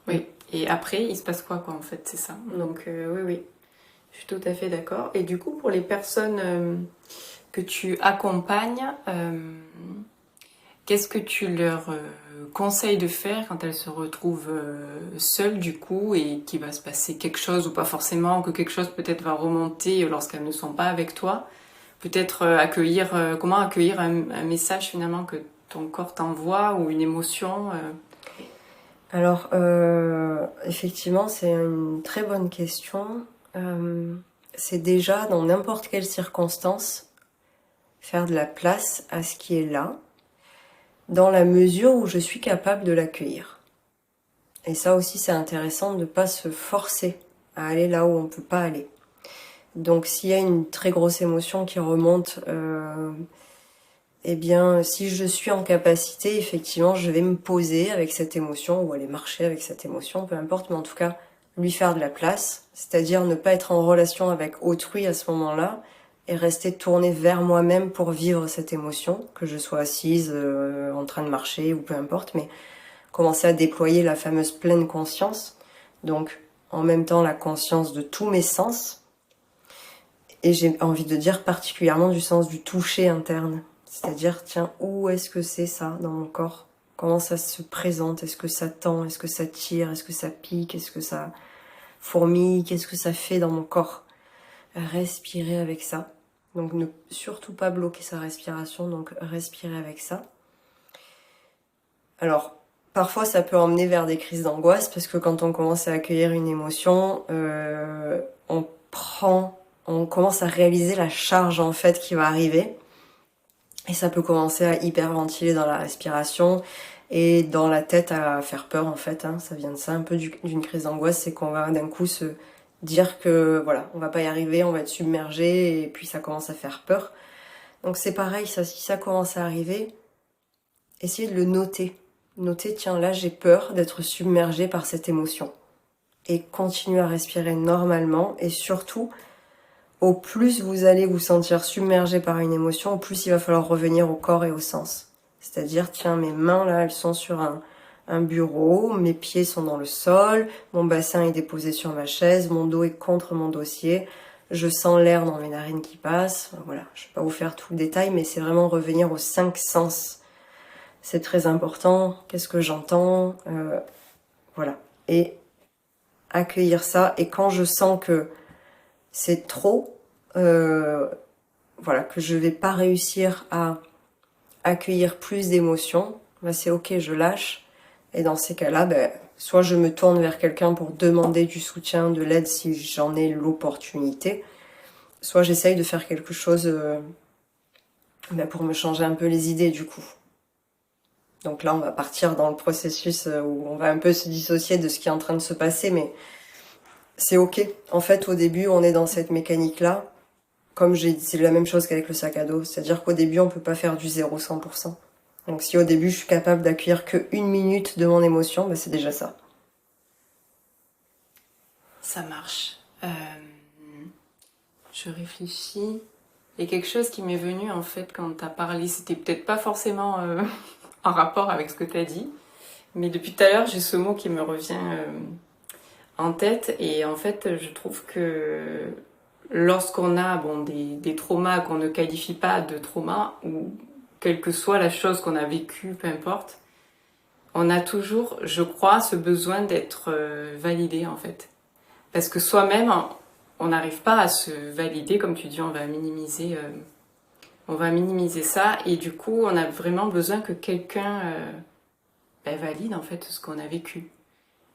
Oui, et après il se passe quoi en fait, c'est ça. Donc oui, je suis tout à fait d'accord. Et du coup, pour les personnes que tu accompagnes, qu'est-ce que tu leur conseilles de faire quand elles se retrouvent seules du coup, et qu'il va se passer quelque chose ou pas forcément, que quelque chose peut-être va remonter lorsqu'elles ne sont pas avec toi? Peut-être comment accueillir un message finalement que ton corps t'envoie, ou une émotion Alors, effectivement, c'est une très bonne question. C'est déjà, dans n'importe quelle circonstance, faire de la place à ce qui est là, dans la mesure où je suis capable de l'accueillir. Et ça aussi, c'est intéressant de ne pas se forcer à aller là où on ne peut pas aller. Donc, s'il y a une très grosse émotion qui remonte, eh bien, si je suis en capacité, effectivement, je vais me poser avec cette émotion ou aller marcher avec cette émotion, peu importe, mais en tout cas, lui faire de la place, c'est-à-dire ne pas être en relation avec autrui à ce moment-là et rester tournée vers moi-même pour vivre cette émotion, que je sois assise, en train de marcher ou peu importe, mais commencer à déployer la fameuse pleine conscience, donc en même temps la conscience de tous mes sens, et j'ai envie de dire particulièrement du sens du toucher interne. C'est-à-dire, tiens, où est-ce que c'est ça dans mon corps? Comment ça se présente? Est-ce que ça tend? Est-ce que ça tire? Est-ce que ça pique? Est-ce que ça fourmille? Qu'est-ce que ça fait dans mon corps? Respirer avec ça. Donc ne surtout pas bloquer sa respiration, donc respirer avec ça. Alors, parfois ça peut emmener vers des crises d'angoisse parce que quand on commence à accueillir une émotion, on commence à réaliser la charge en fait qui va arriver. Et ça peut commencer à hyperventiler dans la respiration et dans la tête à faire peur en fait. Ça vient de ça un peu d'une crise d'angoisse, c'est qu'on va d'un coup se dire que voilà, on va pas y arriver, on va être submergé et puis ça commence à faire peur. Donc c'est pareil, ça, si ça commence à arriver, essayez de le noter. Notez, tiens là j'ai peur d'être submergé par cette émotion. Et continuez à respirer normalement et surtout, au plus vous allez vous sentir submergé par une émotion, au plus il va falloir revenir au corps et au sens. C'est-à-dire, tiens, mes mains là, elles sont sur un bureau, mes pieds sont dans le sol, mon bassin est déposé sur ma chaise, mon dos est contre mon dossier, je sens l'air dans mes narines qui passe. Voilà, je vais pas vous faire tout le détail, mais c'est vraiment revenir aux 5 sens. C'est très important. Qu'est-ce que j'entends Voilà. Et accueillir ça. Et quand je sens que c'est trop, voilà, que je vais pas réussir à accueillir plus d'émotions, bah c'est ok, je lâche. Et dans ces cas-là, soit je me tourne vers quelqu'un pour demander du soutien, de l'aide si j'en ai l'opportunité, soit j'essaye de faire quelque chose pour me changer un peu les idées du coup. Donc là, on va partir dans le processus où on va un peu se dissocier de ce qui est en train de se passer, mais c'est ok. En fait, au début, on est dans cette mécanique-là. Comme j'ai dit, c'est la même chose qu'avec le sac à dos. C'est-à-dire qu'au début, on peut pas faire du 0-100%. Donc si au début, je suis capable d'accueillir que 1 minute de mon émotion, c'est déjà ça. Ça marche. Je réfléchis. Il y a quelque chose qui m'est venu en fait quand t'as parlé. C'était peut-être pas forcément en rapport avec ce que t'as dit, mais depuis tout à l'heure, j'ai ce mot qui me revient en tête. Et en fait, je trouve que lorsqu'on a des traumas qu'on ne qualifie pas de traumas, ou quelle que soit la chose qu'on a vécue, peu importe, on a toujours, je crois, ce besoin d'être validé en fait. Parce que soi-même, on n'arrive pas à se valider, comme tu dis, on va minimiser ça, et du coup, on a vraiment besoin que quelqu'un valide en fait ce qu'on a vécu.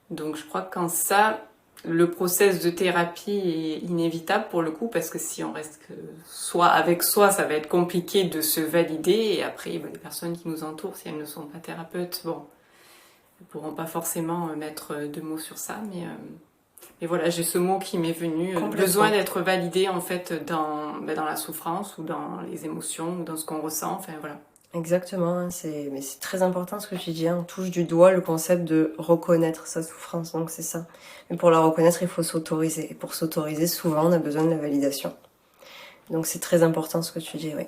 Donc je crois que quand ça, le process de thérapie est inévitable pour le coup, parce que si on reste que soi avec soi, ça va être compliqué de se valider, et après les personnes qui nous entourent, si elles ne sont pas thérapeutes, elles ne pourront pas forcément mettre de mots sur ça, mais voilà, j'ai ce mot qui m'est venu, besoin d'être validé en fait dans la souffrance ou dans les émotions ou dans ce qu'on ressent, enfin voilà. Exactement, mais c'est très important ce que tu dis, on touche du doigt le concept de reconnaître sa souffrance, donc c'est ça. Mais pour la reconnaître, il faut s'autoriser. Et pour s'autoriser, souvent, on a besoin de la validation. Donc c'est très important ce que tu dis, oui.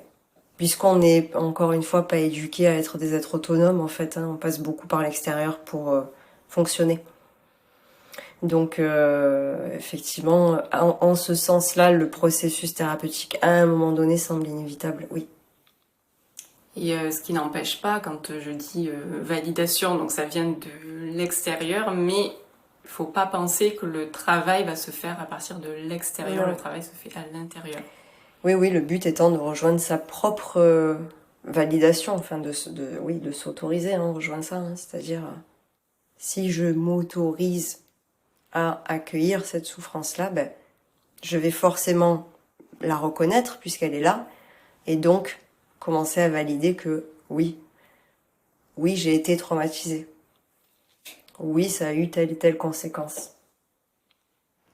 Puisqu'on n'est, encore une fois, pas éduqué à être des êtres autonomes, en fait, on passe beaucoup par l'extérieur pour fonctionner. Donc effectivement, en ce sens-là, le processus thérapeutique, à un moment donné, semble inévitable, oui. Et ce qui n'empêche pas, quand je dis validation, donc ça vient de l'extérieur, mais il faut pas penser que le travail va se faire à partir de l'extérieur, le travail se fait à l'intérieur. Oui, le but étant de rejoindre sa propre validation, enfin de s'autoriser, rejoindre ça, c'est-à-dire si je m'autorise à accueillir cette souffrance-là, je vais forcément la reconnaître puisqu'elle est là, et donc commencer à valider que oui, j'ai été traumatisée. Oui, ça a eu telle et telle conséquence.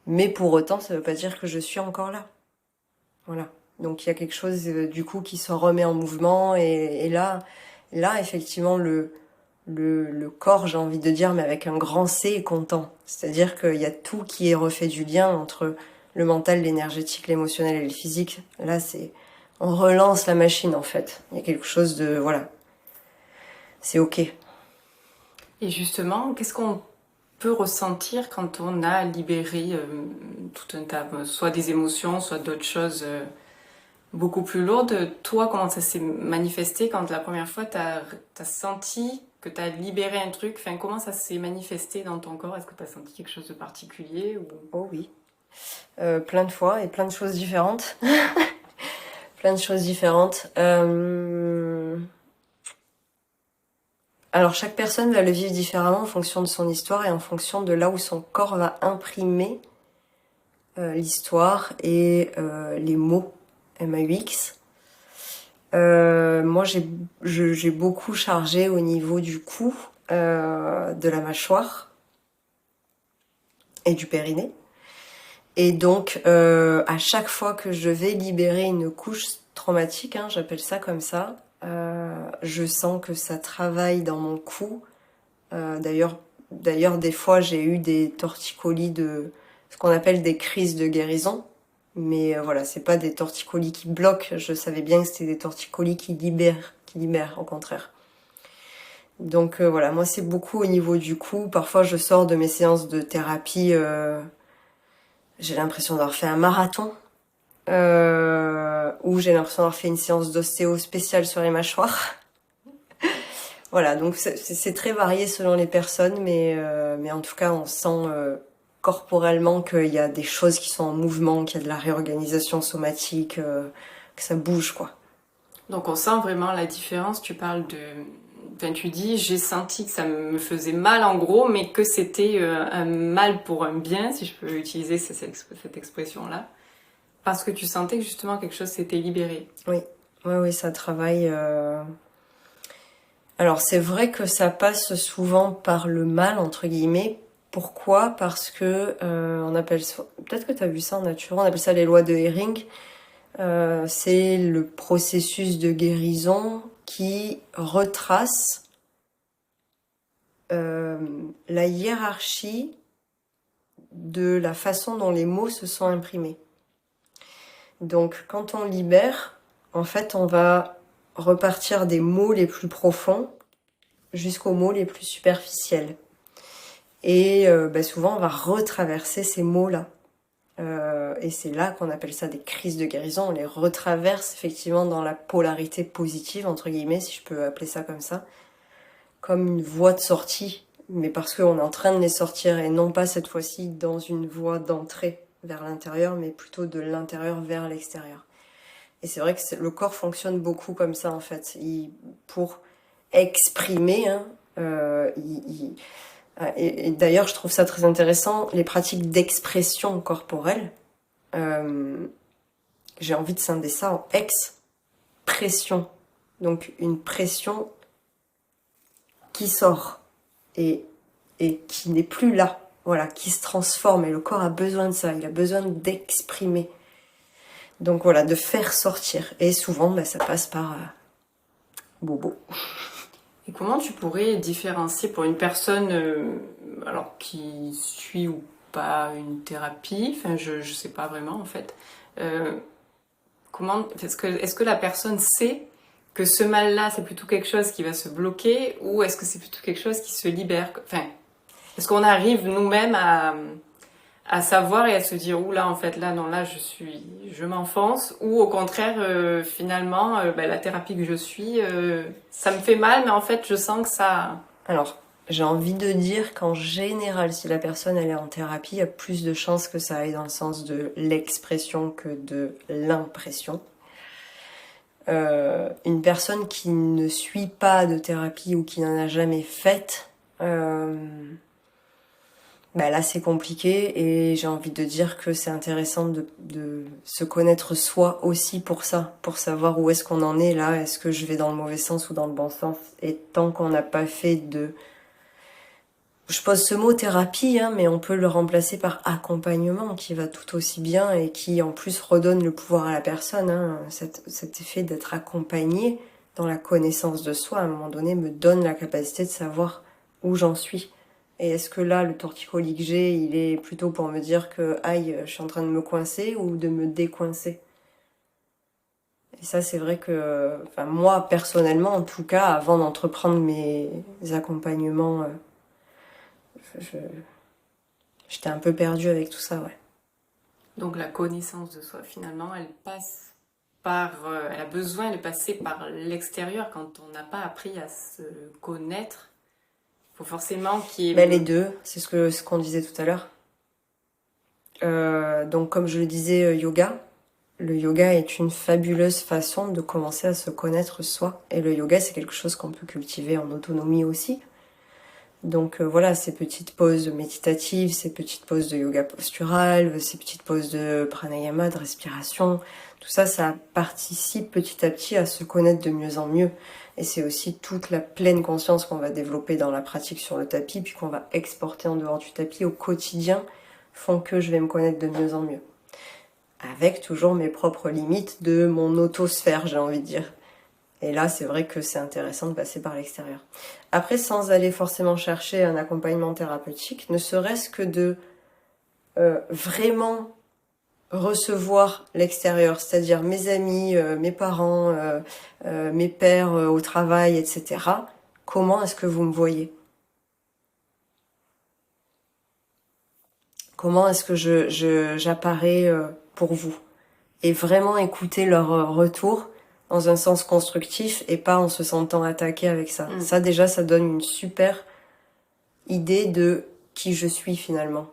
Mais pour autant, ça ne veut pas dire que je suis encore là. Voilà. Donc il y a quelque chose du coup qui se remet en mouvement, et là effectivement le corps, j'ai envie de dire, mais avec un grand C, est content. C'est-à-dire qu'il y a tout qui est refait du lien entre le mental, l'énergétique, l'émotionnel et le physique. Là, on relance la machine, en fait. Il y a quelque chose de, voilà. C'est ok. Et justement, qu'est-ce qu'on peut ressentir quand on a libéré tout un tas, soit des émotions, soit d'autres choses beaucoup plus lourdes? Toi, comment ça s'est manifesté quand la première fois t'as senti que t'as libéré un truc? Enfin, comment ça s'est manifesté dans ton corps? Est-ce que t'as senti quelque chose de particulier ou... Oh oui. Plein de fois et plein de choses différentes. Plein de choses différentes. Alors chaque personne va le vivre différemment en fonction de son histoire et en fonction de là où son corps va imprimer l'histoire et les mots MAUX. Moi j'ai beaucoup chargé au niveau du cou, de la mâchoire et du périnée. Et donc à chaque fois que je vais libérer une couche traumatique, hein, j'appelle ça comme ça, je sens que ça travaille dans mon cou. D'ailleurs, des fois, j'ai eu des torticolis de ce qu'on appelle des crises de guérison. Mais voilà, c'est pas des torticolis qui bloquent. Je savais bien que c'était des torticolis qui libèrent, au contraire. Donc voilà, moi c'est beaucoup au niveau du cou. Parfois, je sors de mes séances de thérapie, j'ai l'impression d'avoir fait un marathon. Ou j'ai l'impression d'avoir fait une séance d'ostéo spéciale sur les mâchoires. Voilà, donc c'est très varié selon les personnes, mais en tout cas, on sent corporellement qu'il y a des choses qui sont en mouvement, qu'il y a de la réorganisation somatique, que ça bouge, quoi. Donc on sent vraiment la différence. Tu parles de... Enfin, tu dis, j'ai senti que ça me faisait mal en gros, mais que c'était un mal pour un bien, si je peux utiliser cette expression-là. Parce que tu sentais que justement quelque chose s'était libéré. Oui, ça travaille. Alors c'est vrai que ça passe souvent par le mal, entre guillemets. Pourquoi? Parce que on appelle ça... Peut-être que tu as vu ça en nature, on appelle ça les lois de Hering. C'est le processus de guérison qui retrace la hiérarchie de la façon dont les mots se sont imprimés. Donc quand on libère, en fait on va repartir des mots les plus profonds jusqu'aux mots les plus superficiels. Et souvent on va retraverser ces mots-là. Et c'est là qu'on appelle ça des crises de guérison. On les retraverse effectivement dans la polarité positive, entre guillemets, si je peux appeler ça comme ça, comme une voie de sortie, mais parce qu'on est en train de les sortir et non pas cette fois-ci dans une voie d'entrée vers l'intérieur, mais plutôt de l'intérieur vers l'extérieur. Et c'est vrai que le corps fonctionne beaucoup comme ça en fait. Pour exprimer, hein, et d'ailleurs je trouve ça très intéressant, les pratiques d'expression corporelle. J'ai envie de scinder ça en expression. Donc une pression qui sort et qui n'est plus là. Voilà, qui se transforme. Et le corps a besoin de ça. Il a besoin d'exprimer. Donc voilà, de faire sortir. Et souvent, ça passe par bobo. Et comment tu pourrais différencier pour une personne alors qui suit ou pas une thérapie, enfin je sais pas vraiment en fait, est-ce que la personne sait que ce mal-là c'est plutôt quelque chose qui va se bloquer ou est-ce que c'est plutôt quelque chose qui se libère? Enfin, est-ce qu'on arrive nous-mêmes à savoir et à se dire ouh là en fait là non là je m'enfonce ou au contraire finalement la thérapie que je suis ça me fait mal mais en fait je sens que ça... Alors j'ai envie de dire qu'en général si la personne elle est en thérapie il y a plus de chances que ça aille dans le sens de l'expression que de l'impression. Une personne qui ne suit pas de thérapie ou qui n'en a jamais faite, là c'est compliqué et j'ai envie de dire que c'est intéressant de se connaître soi aussi pour ça, pour savoir où est-ce qu'on en est là, est-ce que je vais dans le mauvais sens ou dans le bon sens. Et tant qu'on n'a pas fait de... Je pose ce mot thérapie, hein, mais on peut le remplacer par accompagnement qui va tout aussi bien et qui en plus redonne le pouvoir à la personne. Hein. Cet effet d'être accompagné dans la connaissance de soi à un moment donné me donne la capacité de savoir où j'en suis. Et est-ce que là, le torticolis que j'ai, il est plutôt pour me dire que, aïe, je suis en train de me coincer ou de me décoincer? Et ça, c'est vrai que, moi, personnellement, en tout cas, avant d'entreprendre mes accompagnements, j'étais un peu perdue avec tout ça, ouais. Donc la connaissance de soi, finalement, elle passe par... elle a besoin de passer par l'extérieur quand on n'a pas appris à se connaître. Faut forcément qu'il y ait... Les deux, c'est ce qu'on disait tout à l'heure. Donc comme je le disais, yoga, le yoga est une fabuleuse façon de commencer à se connaître soi. Et le yoga, c'est quelque chose qu'on peut cultiver en autonomie aussi. Donc voilà, ces petites pauses méditatives, ces petites pauses de yoga postural, ces petites pauses de pranayama, de respiration, tout ça, ça participe petit à petit à se connaître de mieux en mieux. Et c'est aussi toute la pleine conscience qu'on va développer dans la pratique sur le tapis, puis qu'on va exporter en dehors du tapis au quotidien, font que je vais me connaître de mieux en mieux. Avec toujours mes propres limites de mon autosphère, j'ai envie de dire. Et là, c'est vrai que c'est intéressant de passer par l'extérieur. Après, sans aller forcément chercher un accompagnement thérapeutique, ne serait-ce que de vraiment recevoir l'extérieur, c'est-à-dire mes amis, mes parents, mes pairs au travail, etc. Comment est-ce que vous me voyez? Comment est-ce que j'apparais pour vous? Et vraiment écouter leur retour dans un sens constructif et pas en se sentant attaqué avec ça. Ça déjà, ça donne une super idée de qui je suis finalement.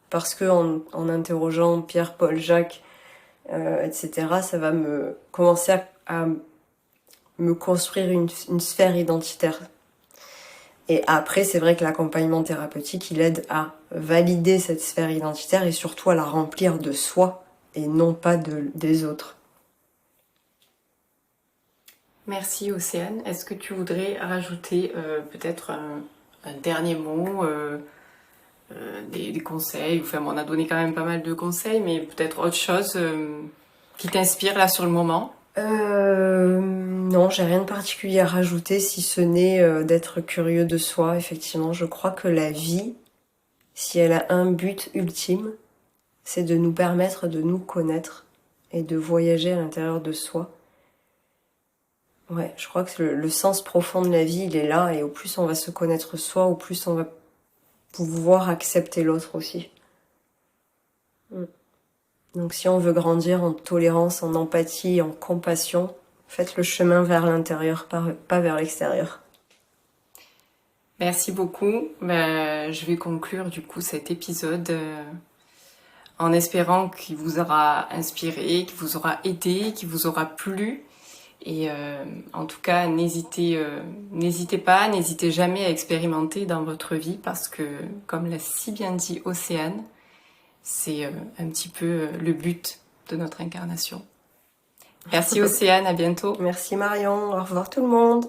Parce que en interrogeant Pierre, Paul, Jacques, etc., ça va me commencer à me construire une sphère identitaire. Et après, c'est vrai que l'accompagnement thérapeutique, il aide à valider cette sphère identitaire et surtout à la remplir de soi et non pas des autres. Merci Océane. Est-ce que tu voudrais rajouter peut-être un dernier mot, des conseils? Enfin, on a donné quand même pas mal de conseils, mais peut-être autre chose qui t'inspire là sur le moment? Non, j'ai rien de particulier à rajouter si ce n'est d'être curieux de soi. Effectivement, je crois que la vie, si elle a un but ultime, c'est de nous permettre de nous connaître et de voyager à l'intérieur de soi. Ouais, je crois que le sens profond de la vie, il est là, et au plus on va se connaître soi, au plus on va pouvoir accepter l'autre aussi. Donc si on veut grandir en tolérance, en empathie, en compassion, faites le chemin vers l'intérieur, pas vers l'extérieur. Merci beaucoup. Je vais conclure du coup cet épisode en espérant qu'il vous aura inspiré, qu'il vous aura aidé, qu'il vous aura plu. Et en tout cas, n'hésitez pas, n'hésitez jamais à expérimenter dans votre vie parce que, comme l'a si bien dit Océane, c'est un petit peu le but de notre incarnation. Merci Océane, à bientôt. Merci Marion, au revoir tout le monde.